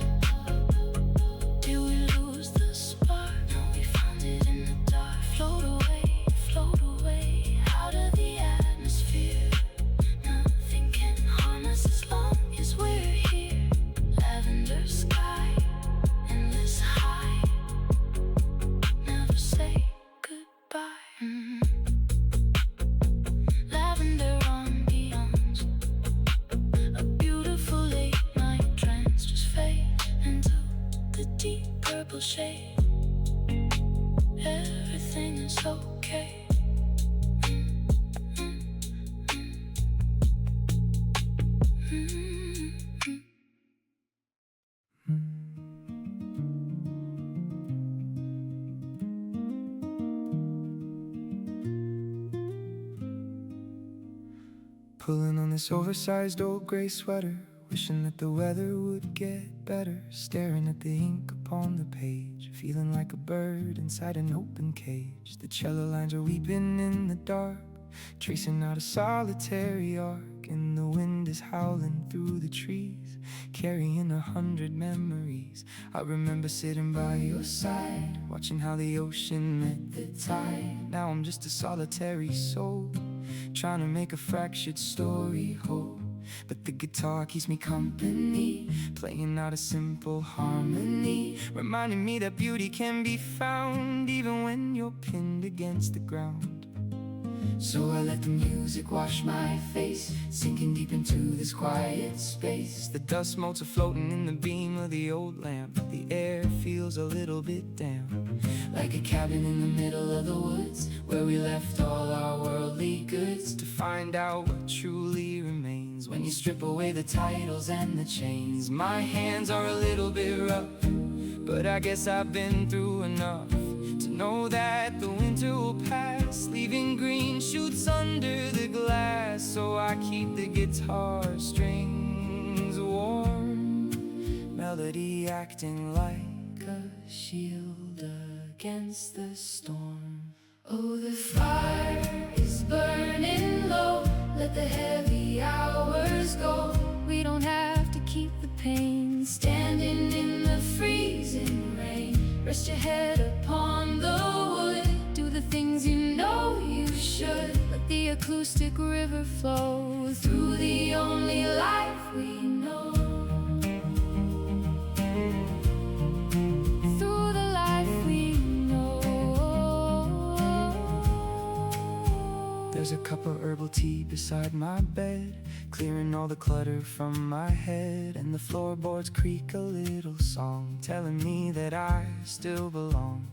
Did we lose the spark? No, we found it in the dark. Float away, out of the atmosphere. Nothing can harm us as long as we're here. Lavender sky, endless high, never say goodbye. Lavender ambiance, a beautiful late night trance, just fade into the deep purple shade. Everything is okay. Pulling on this oversized old gray sweater, wishing that the weather would get better. Staring at the ink upon the page, feeling like a bird inside an open cage. The cello lines are weeping in the dark, tracing out a solitary arc. And the wind is howling through the trees, carrying 100 memories. I remember sitting by your side, watching how the ocean met the tide. Now I'm just a solitary soul, trying to make a fractured story whole. But the guitar keeps me company, playing out a simple harmony, reminding me that beauty can be found even when you're pinned against the ground. So I let the music wash my face, sinking deep into this quiet space. The dust motes are floating in the beam of the old lamp. The air feels a little bit damp, like a cabin in the middle of the woods, where we left all our worldly goods to find out what truly remains. you strip away the titles and the chains. My hands are a little bit rough, but I guess I've been through enough to know that the winter will pass, leaving green shoots under the glass. So I keep the guitar strings warm, melody acting like a shield against the storm. Oh, the fire is burning low, let the heavy hours go. We don't have to keep the pain, standing in the freezing rain. Rest your head upon the wood, do the things you know you should. Let the acoustic river flow through the only life we know. Through the life we know. There's a cup of herbal tea beside my bed, clearing all the clutter from my head. And the floorboards creak a little song, telling me that I still belong.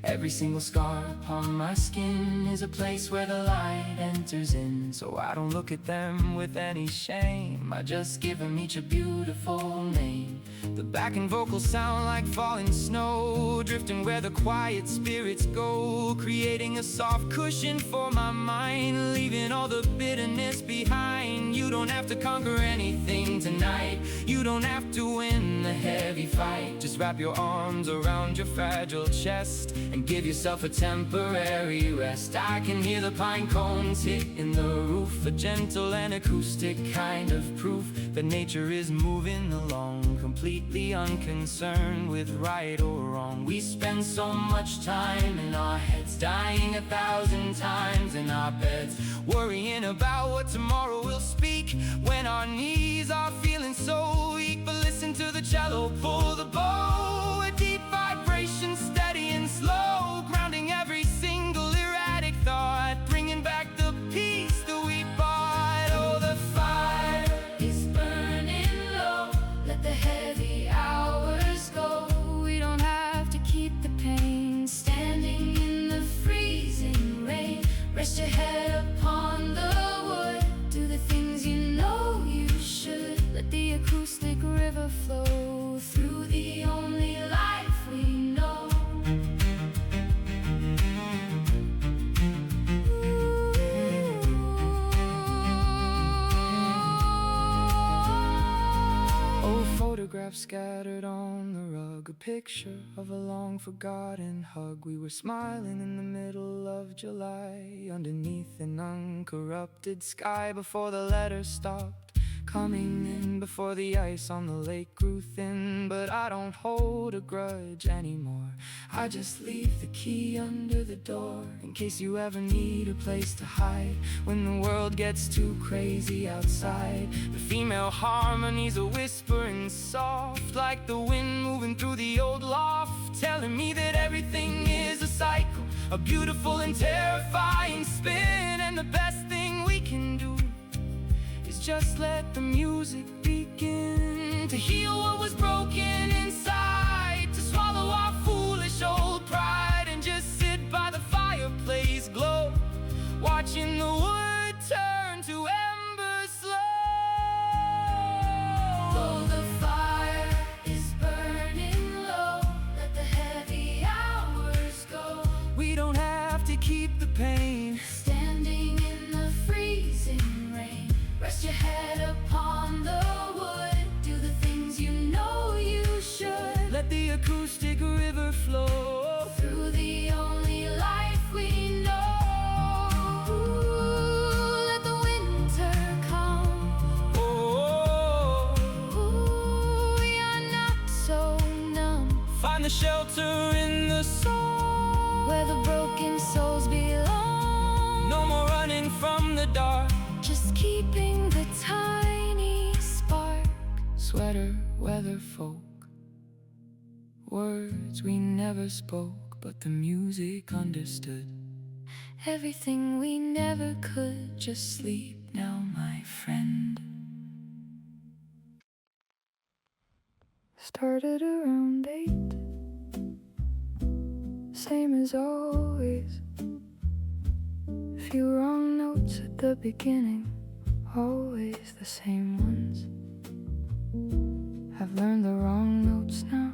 Every single scar upon my skin is a place where the light enters in. So I don't look at them with any shame, I just give them each a beautiful name. The backing vocals sound like falling snow, drifting where the quiet spirits go, creating a soft cushion for my mind, leaving all the bitterness behind. You don't have to conquer anything tonight, you don't have to win the heavy fight. Just wrap your arms around your fragile chest and give yourself a temporary rest. I can hear the pine cones hitting the roof, a gentle and acoustic kind of proof that nature is moving along, completely unconcerned with right or wrong. We spend so much time in our heads, dying 1,000 times in our beds, worrying about what tomorrow will speak, when our knees are feeling so weak. But listen to the cello pull the bow, a deep vibration, steady and slow, grounding every single erratic thought, bringing back the peace that we bought. Oh, the fire is burning low, let the heavy hours go. We don't have to keep the pain, standing in the freezing rain. Rest your head upon the wood, do the things you know you should. Let the acoustic river flow through the only life we know. old photographs scattered on the rug, a picture of a long forgotten hug. We were smiling in the middle of July, underneath an uncorrupted sky, before the letters stopped coming in, before the ice on the lake grew thin. But I don't hold a grudge anymore, I just leave the key under the door, in case you ever need a place to hide when the world gets too crazy outside. The female harmonies are whispering soft, like the wind moving through the old loft, telling me that everything is a cycle, a beautiful and terrifying spin. And the best thing we can do is just let the music begin to heal what was broken inside, to swallow our foolish old pride, and just sit by the fireplace glow, watching the wood turn to embers slow. Though the fire is burning low, let the heavy hours go. We don't have to keep the pain, standing in the freezing rain. Rest your head upon the wood, do the things you know you should. let the acoustic river flow through the only life we know. Ooh, let the winter come. Oh, Ooh, we are not so numb. find the shelter in the sun, Where the broken souls belong. no more running from the dark. Just keeping the tiny spark. Sweater weather folk, words we never spoke, but the music understood. Everything we never could. Just sleep now, my friend. Started around 8, same as always. Few wrong notes at the beginning, always the same ones. I've learned the wrong notes now.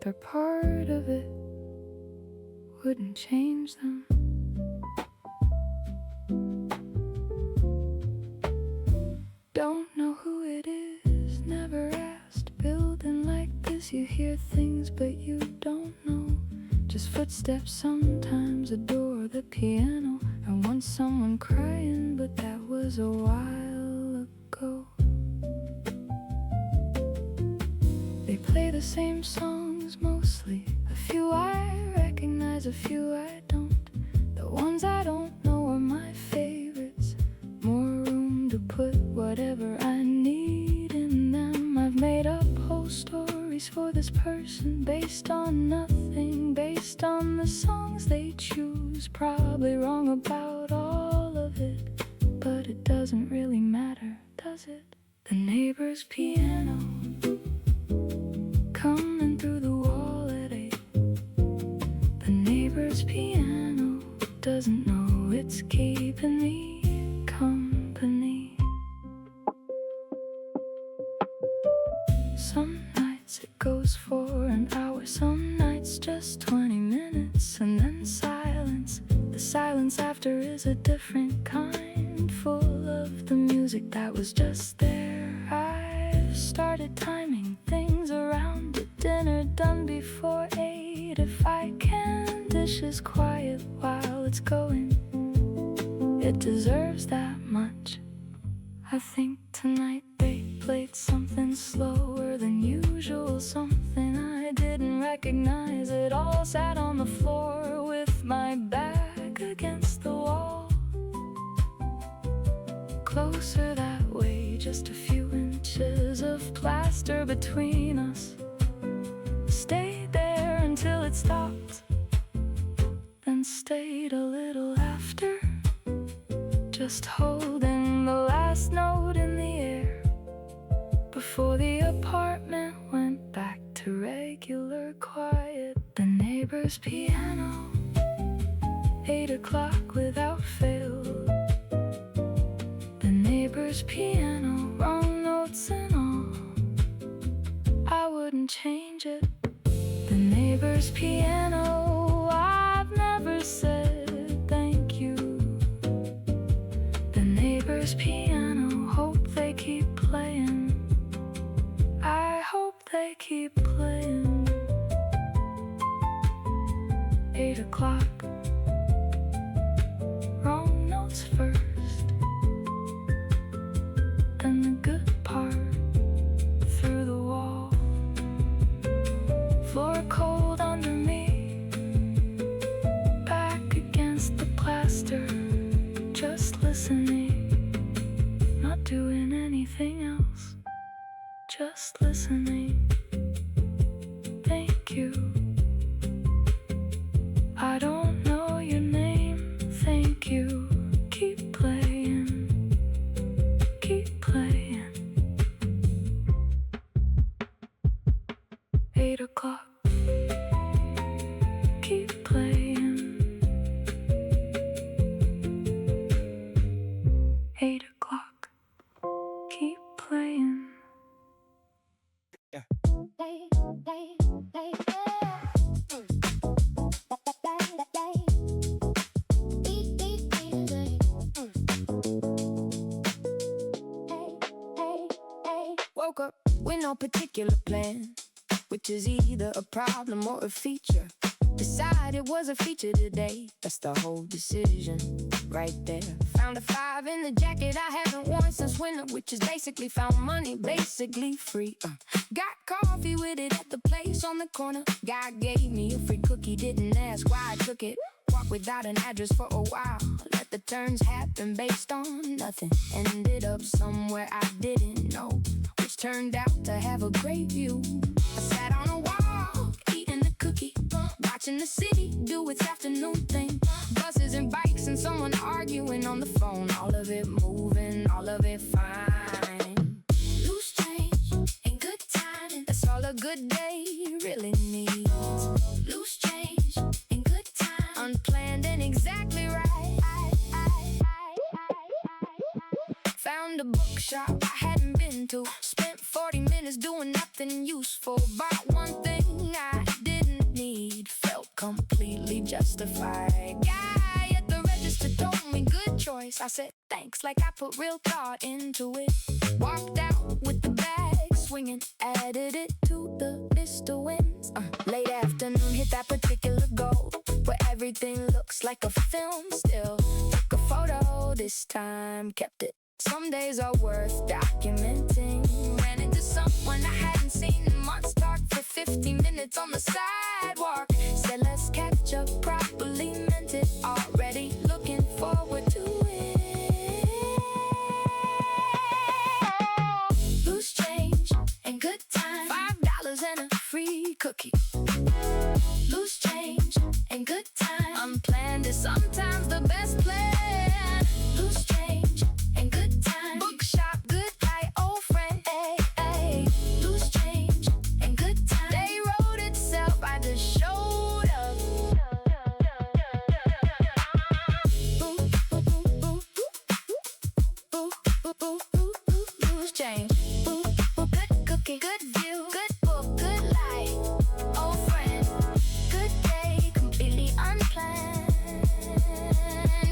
They're part of it, wouldn't change them. Don't know who it is, never asked. Building like this, you hear things but you don't know. Just footsteps sometimes, a door, the piano, and once someone crying, but that was a while ago. They play the same songs mostly, a few I recognize, a few I don't. The ones I don't know are my favorites. More room to put whatever I need in them. I've made up whole stories for this person based on nothing, based on the songs they choose. Probably wrong about all of it, but it doesn't really matter, does it? The neighbor's piano coming through the wall at 8. The neighbor's piano doesn't know it's keeping me company. Some nights it goes for an hour, some nights just 20 minutes, and then silence. The silence after is a different kind, full of the music that was just there. I've started timing things around the dinner done before 8. If I can, dishes quiet while it's going, it deserves that much. I think tonight they played something slower than usual, something I didn't recognize. It all sat on the floor with my back against the wall. Closer that way, just a few inches of plaster between us. Stayed there until it stopped, then stayed a little after, just holding the last note in the air before the apartment went back to regular quiet. The neighbor's piano, 8 o'clock without fail. The neighbor's piano, wrong notes and all, I wouldn't change it. The neighbor's piano, I've never said thank you. The neighbor's piano, hope they keep playing. I hope they keep playing. 8 o'clock, wrong notes first, then the good part through the wall. Floor cold under me, back against the plaster, just listening, not doing anything else, just listening. Thank you. I don't know your name, thank you. Keep playing, keep playing. 8 o'clock, keep playing. 8 o'clock, keep playing. Yeah. Woke up with no particular plan, which is either a problem or a feature. Decided it was a feature today, that's the whole decision right there. Found a 5 in the jacket I haven't worn since winter, which is basically found money, basically free. Got coffee with it at the place on the corner. Guy gave me a free cookie, didn't ask why I took it. Walked without an address for a while, let the turns happen based on nothing. Ended up somewhere I didn't know, which turned out to have a great view. I sat on a wall, eating a cookie, watching the city do its afternoon thing. Buses and bikes and someone arguing on the phone. All of it moving, all of it fine. Loose change and good timing, that's all a good day really needs. Loose change and good time, unplanned and exactly right. Found a bookshop I hadn't been to. Spent 40 minutes doing nothing useful. Bought one thing I didn't need. Felt completely justified. Guy at the register told me good choice. I said thanks like I put real thought into it. Walked out with the bag swinging. Added it to the list of wins. Late afternoon hit that particular goal where everything looks like a film still. Took a photo this time, kept it. Some days are worth documenting. Ran into someone I hadn't seen in months. Talked for 15 minutes on the sidewalk. Said let's catch up properly. Meant it already. Looking forward to it. Loose change and good time. $5 and a free cookie. Loose change and good time. Unplanned is sometimes the best plan. Loose change and good time. Bookshop, good guy, old friend. Ay, ay. Loose change and good time. Day wrote itself, I just showed up. Boo, boo, boo, boo, boo, boo, boo, boo, boo. Loose change. Boo, boo, good cookie, good view, good book, good light. Old friend, good day, completely unplanned,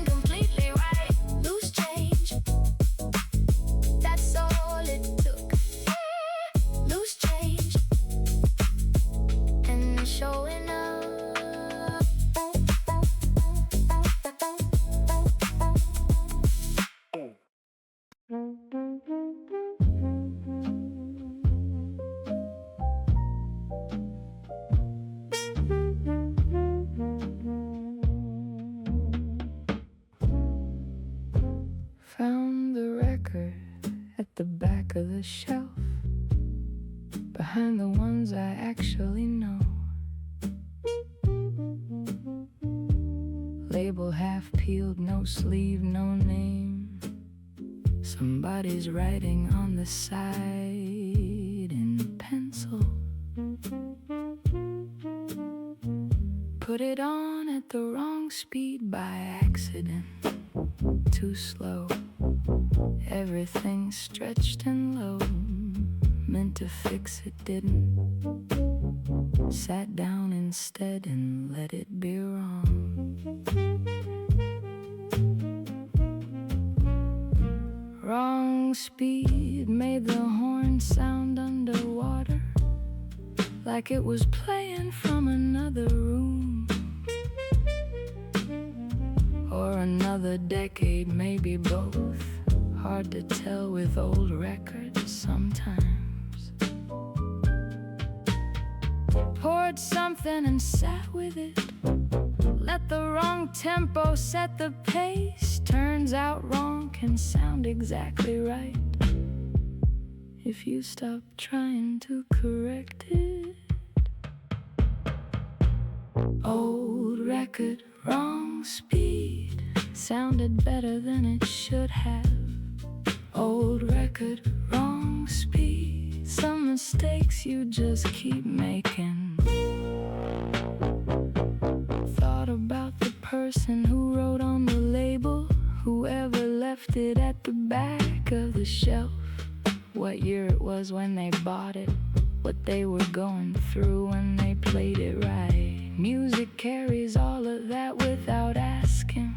completely right. Loose change, that's all it took. Loose change, and showing up. Found the record at the back of the shelf, behind the ones I actually know. Label half peeled, no sleeve, no name. Somebody's writing on the side in pencil. Put it on at the wrong speed by accident. Too slow. Everything stretched and low. Meant to fix it, didn't. Sat down instead and let it be wrong. Wrong speed made the horn sound underwater, like it was playing from another room. Or another decade, maybe both. Hard to tell with old records sometimes. Poured something and sat with it. Let the wrong tempo set the pace. Turns out wrong can sound exactly right if you stop trying to correct it. Old record, wrong speed. Sounded better than it should have. Old record, wrong speed. Some mistakes you just keep making. Thought about the person who wrote on the label, whoever left it at the back of the shelf. What year it was when they bought it, what they were going through when they played it right. Music carries all of that without asking.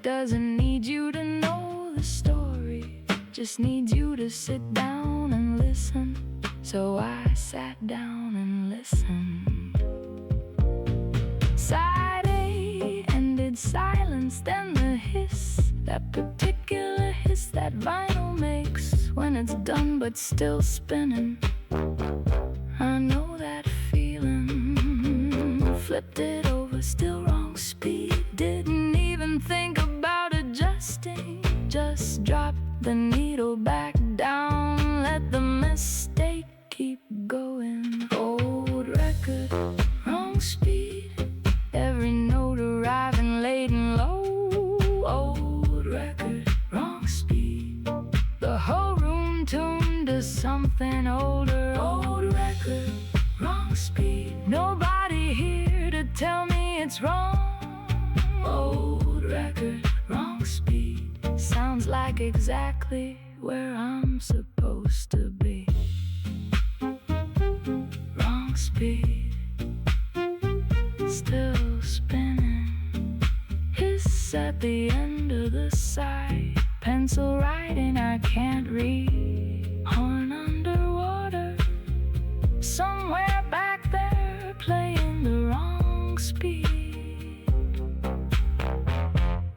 Doesn't need you to know the story, just needs you to sit down and listen. So I sat down and listened. Side A ended silence, then the hiss. That particular hiss that vinyl makes when it's done but still spinning. I know that feeling. Flipped it over, still wrong speed. Didn't even think about adjusting. Just dropped the needle back down. Let the mistake keep going. Old record, wrong speed. Every note arriving late and low. Old record, wrong speed. The whole room tuned to something older. Old record, wrong speed. Nobody here to tell me it's wrong. Old record, wrong speed. Sounds like exactly where I'm supposed to be. Wrong speed, still spinning. Hiss at the end of the side. Pencil writing I can't read. Horn underwater, somewhere back there, playing the wrong speed.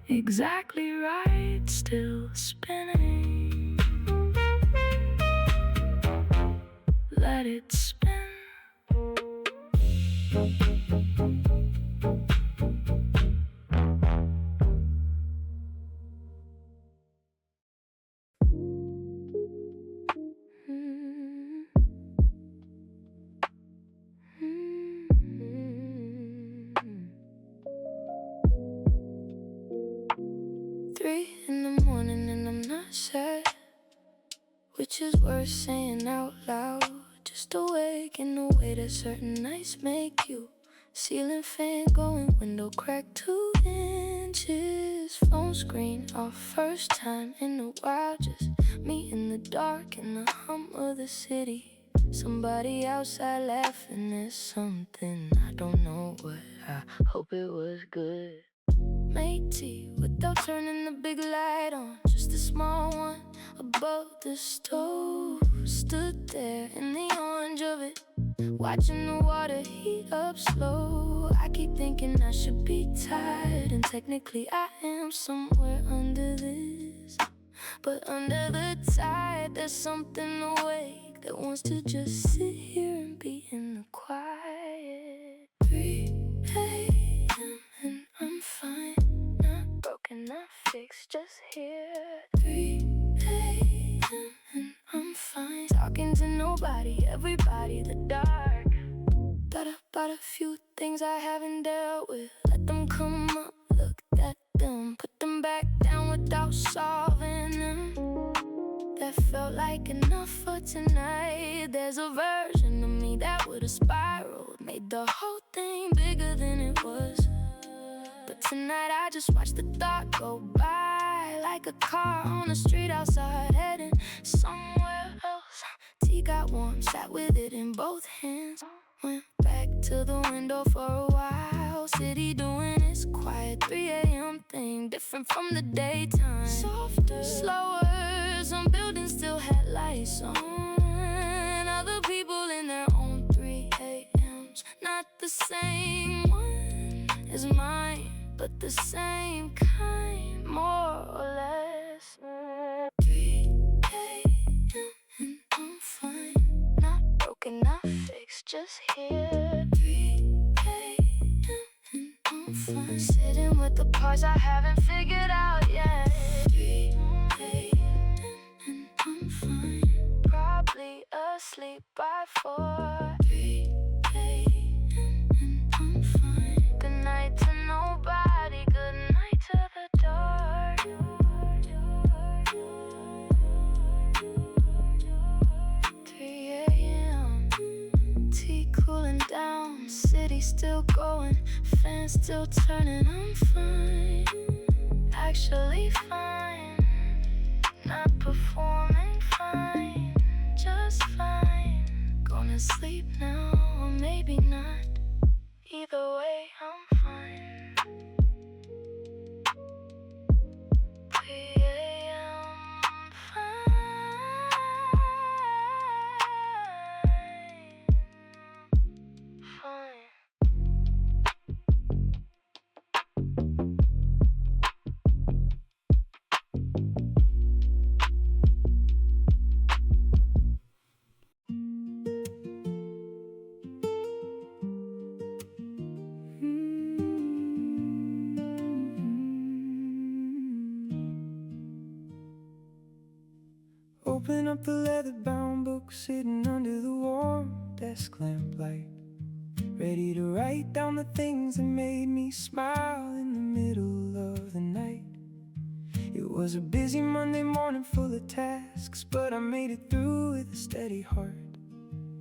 Exactly right, still spinning. Let it spin. Which is worth saying out loud. Just awake in the way that certain nights make you. Ceiling fan going, window crack 2 inches. Phone screen off, first time in a while. Just me in the dark in the hum of the city. Somebody outside laughing at something. I don't know what, I hope it was good. Made tea without turning the big light on. Just a small one above the stove. Stood there in the orange of it, watching the water heat up slow. I keep thinking I should be tired, and technically I am somewhere under this. But under the tide there's something awake that wants to just sit here and be in the quiet. 3 a.m. and I'm fine. Not broken, not fixed, just here. 3 a.m. and I'm fine. Talking to nobody, everybody, the dark. Thought about a few things I haven't dealt with. Let them come up, look at them, put them back down without solving them. That felt like enough for tonight. There's a version of me that would've spiraled, made the whole thing bigger than it was. But tonight I just watched the thought go by, like a car on the street outside, heading somewhere else. Tea got warm, sat with it in both hands. Went back to the window for a while. City doing its quiet 3 a.m. thing, different from the daytime. Softer, slower, some buildings still had lights on. Other people in their own 3 a.m.s. Not the same one as mine, but the same kind, more or less. 3 a.m. and I'm fine. Not broken, not fixed, just here. 3 a.m. and I'm fine. Sitting with the parts I haven't figured out yet. 3 a.m. and I'm fine. Probably asleep by 4. 3 a.m. and I'm fine. Good night to nobody, good night to the dark. 3 a.m. Tea cooling down, city still going, fans still turning. I'm fine, actually fine. Not performing fine, just fine. Gonna sleep now, or maybe not. Either way, I'm fine. 3 a.m. fine. Fine. Open up the leather-bound book, sitting under the warm desk lamplight, ready to write down the things that made me smile in the middle of the night. It was a busy Monday morning full of tasks, but I made it through with a steady heart.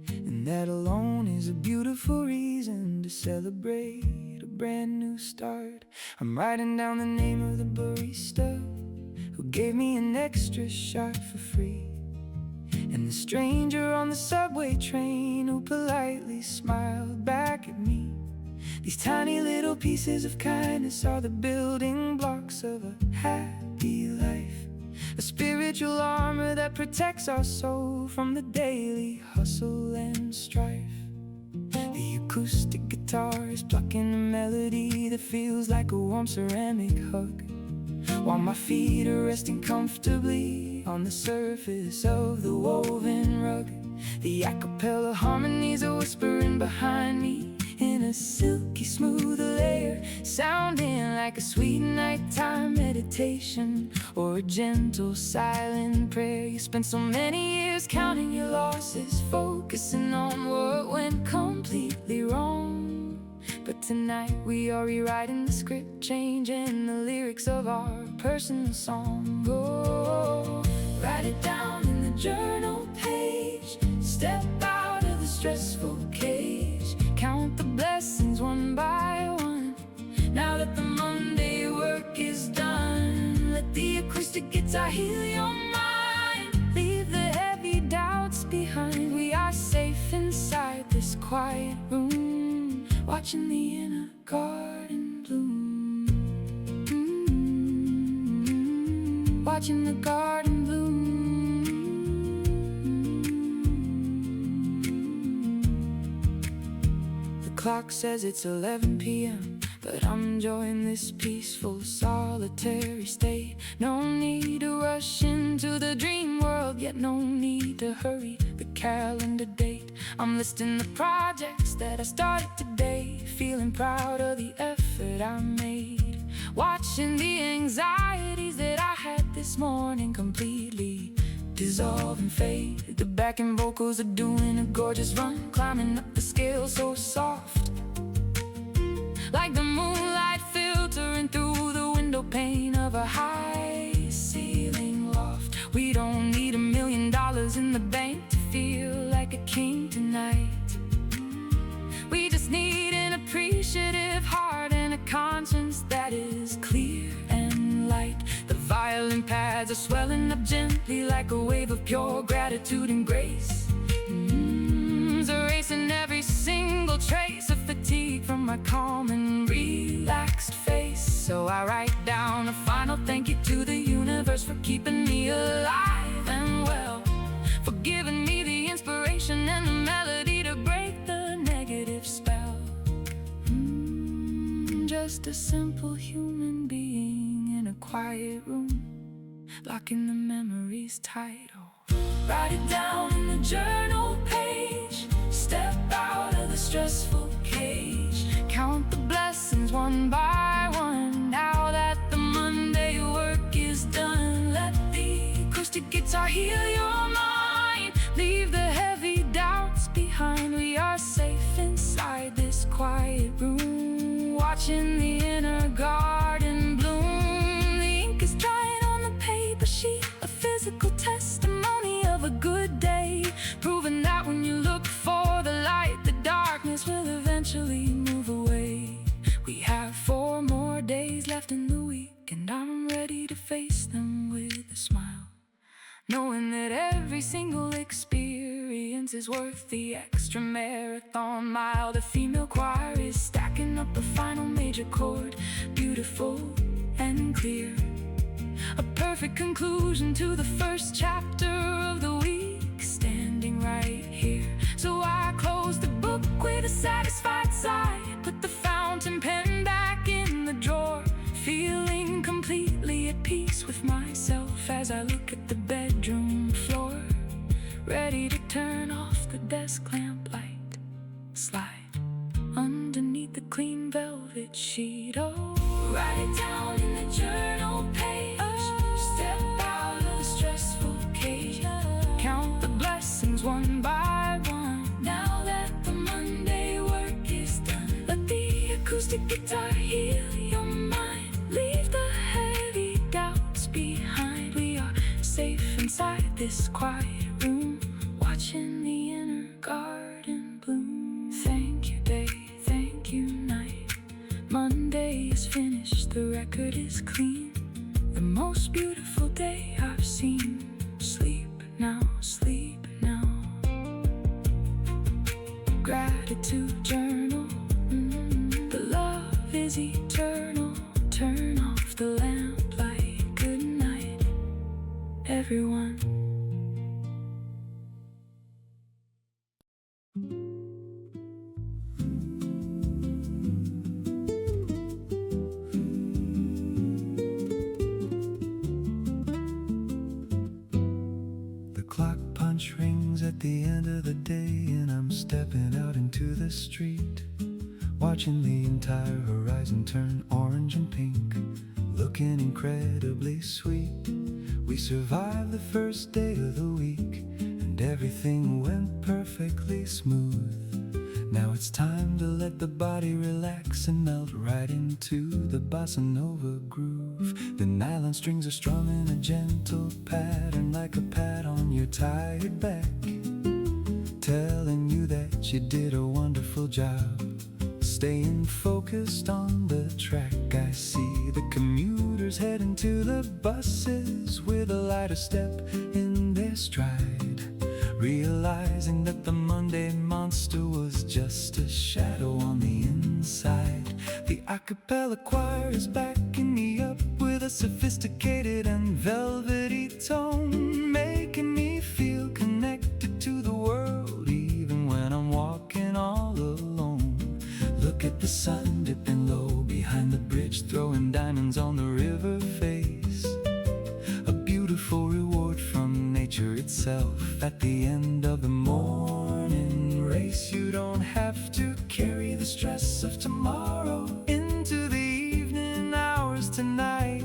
And that alone is a beautiful reason to celebrate a brand new start. I'm writing down the name of the barista, who gave me an extra shot for free, and the stranger on the subway train who politely smiled back at me. These tiny little pieces of kindness are the building blocks of a happy life, a spiritual armor that protects our soul from the daily hustle and strife. The acoustic guitar is plucking a melody that feels like a warm ceramic hug, while my feet are resting comfortably on the surface of the woven rug. The a cappella harmonies are whispering behind me in a silky smooth layer, sounding like a sweet nighttime meditation or a gentle silent prayer. You spent so many years counting your losses, focusing on what went completely wrong, but tonight we are rewriting the script, changing the lyrics of our personal song. Oh, write it down in the journal page, step out of the stressful cage, count the blessings one by one. Now that the Monday work is done, let the acoustic guitar heal your mind. Leave the heavy doubts behind. We are safe inside this quiet room, watching the inner garden bloom. Watching the garden bloom. The clock says it's 11 p.m., but I'm enjoying this peaceful, solitary state. No need to rush into the dream world, yet no need to hurry the calendar date. I'm listing the projects that I started today, feeling proud of the effort I made, watching the anxieties that I had this morning completely dissolve and fade. The backing vocals are doing a gorgeous run, climbing up the scale so soft, like the moonlight filtering through the window pane of a high ceiling loft. We don't need $1 million in the bank to feel like a king tonight. We just need an appreciative heart and a conscience that is clear and light. The violin pads are swelling up gently like a wave of pure gratitude and grace, erasing every single trace of fatigue from my calm and relaxed face. So I write down a final thank you to the universe for keeping me alive and well, for giving me the inspiration and the melody to break the negative spell. Just a simple human being in a quiet room, locking the memories tight. Oh, write it down in the journal page, step out of the stressful cage, count the blessings one by one. Now that the Monday work is done, let the acoustic guitar heal your mind. Leave the heavy doubts behind. We are safe inside this quiet room, watching the inner garden bloom. The ink is drying on the paper sheet, a physical testimony of a good day, proving that when you look for the light, the darkness will eventually move away. We have 4 more days left in the week, and I'm ready to face them with a smile, knowing that every single experience is worth the extra marathon mile. The female choir is stacking up a final major chord, beautiful and clear, a perfect conclusion to the first chapter of the week, standing right here. So I close the book with a satisfied sigh, put the fountain pen back in the drawer, feeling completely at peace with myself as I look at the bedroom floor, ready to turn off the desk lamp light, slide underneath the clean velvet sheet. Oh, write it down in the journal page, step out of the stressful cage, count the blessings one by one. Now that the Monday work is done, let the acoustic guitar heal your mind. Leave the heavy doubts behind. We are safe inside this quiet room, watching the inner garden bloom. Thank you day, thank you night. Monday is finished, the record is clean. The most beautiful day I've seen. Sleep now, sleep now. Gratitude journal. The love is eternal. Turn off the lamplight. Good night, everyone. Rings at the end of the day, and I'm stepping out into the street, watching the entire horizon turn orange and pink, looking incredibly sweet. We survived the first day of the week, and everything went perfectly smooth. Now it's time to let the body relax and melt right into the bossa nova groove. The nylon strings are strung in a gentle pattern, like a pat on your tired back, telling you that you did a wonderful job, staying focused on the track. I see the commuters heading to the buses with a lighter step in their stride, realizing that the Monday monster was just a shadow on the inside. The a cappella choir is backing me up with a sophisticated and velvety tone, making me feel connected to the world even when I'm walking all alone. Look at the sun dipping low behind the bridge, throwing diamonds on the river face, a beautiful reward from nature itself. At the end of the morning race, you don't have to carry the stress of tomorrow into the evening hours tonight.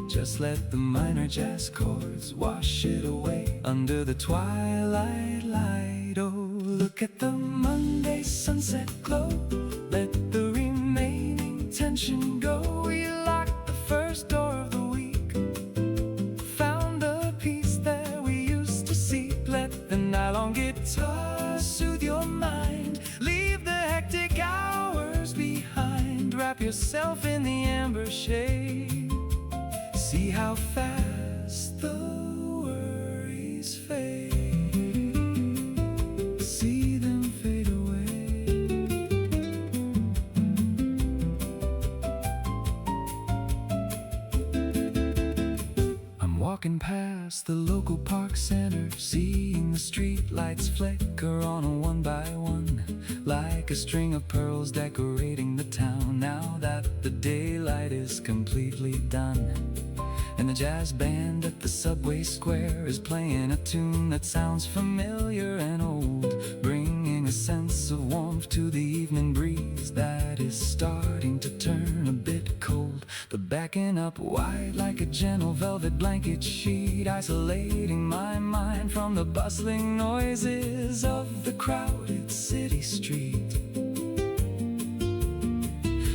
Just let the minor jazz chords wash it away under the twilight light. Oh, look at the Monday sunset glow. Let the remaining tension go. We locked the first door of the week, found the peace that we used to seek. Let the nylon guitar soothe your mind. Leave the hectic hours behind. Wrap yourself in the amber shade. See how fast the worries fade. See them fade away. I'm walking past the local park center, seeing the street lights flicker on a one by one, like a string of pearls decorating the town. Now that the daylight is completely done, and the jazz band at the subway square is playing a tune that sounds familiar and old, bringing a sense of warmth to the evening breeze that is starting to turn a bit cold. But backing up wide like a gentle velvet blanket sheet, isolating my mind from the bustling noises of the crowded city street.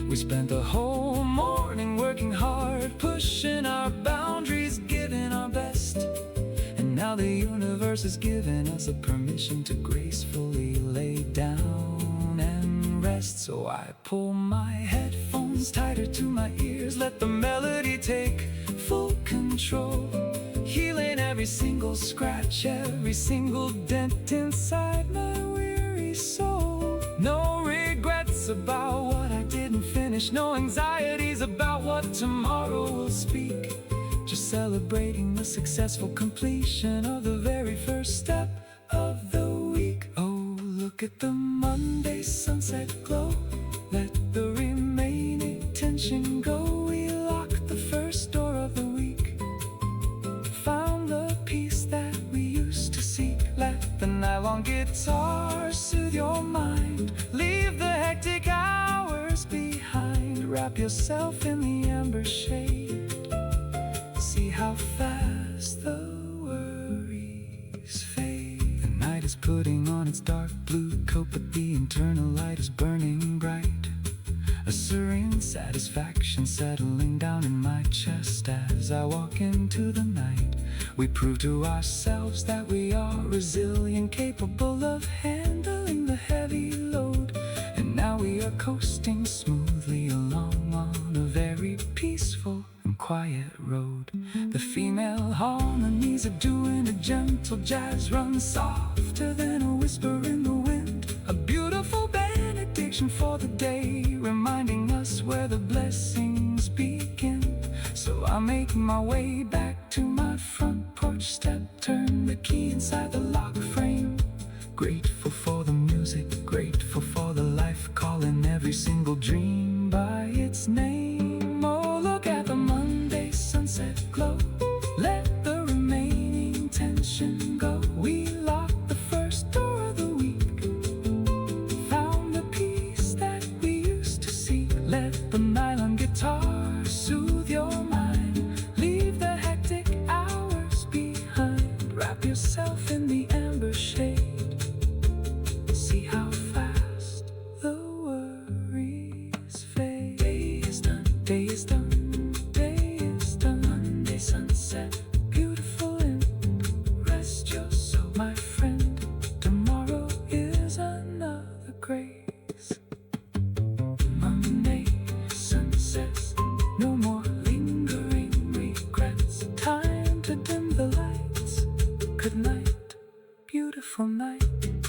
We spent the whole morning working hard, pushing our boundaries, giving our best. And now the universe has given us a permission to gracefully lay down and rest. So I pull my headphones tighter to my ears, let the melody take full control, healing every single scratch, every single dent inside my weary soul. No regrets about what I didn't finish, no anxieties about what tomorrow will speak. Just celebrating the successful completion of the very first step of the week. Oh, look at the Monday sunset glow. Let the remaining tension go. We locked the first door of the week, found the peace that we used to seek. Let the nylon guitar soothe your mind. Leave the hectic hours behind. Wrap yourself in the amber shade. See how fast the worries fade. The night is putting on its dark blue coat, but the internal light is burning bright. A serene satisfaction settling down in my chest as I walk into the night. We prove to ourselves that we are resilient, capable of handling the heavy load. And now we are coasting smoothly along on a very peaceful and quiet road. The female heart so jazz runs softer than a whisper in the wind. A beautiful benediction for the day, reminding us where the blessings begin. So I make my way back to my front porch step, turn the key inside the lock frame. Grateful for the music, grateful for the life, calling every single dream by its name. Oh, look at the Monday sunset glow, let the remaining tension go. We locked the first door of the week, found the peace that we used to seek. Let the nylon guitar soothe your mind, leave the hectic hours behind. Wrap yourself in the amber shade, see how fast the worries fade. Day is done, day is done, day is done. Monday sunset, beautiful and rest your soul, my friend. Tomorrow is another grace. Monday sunsets, no more lingering regrets. Time to dim the lights. Good night, beautiful night.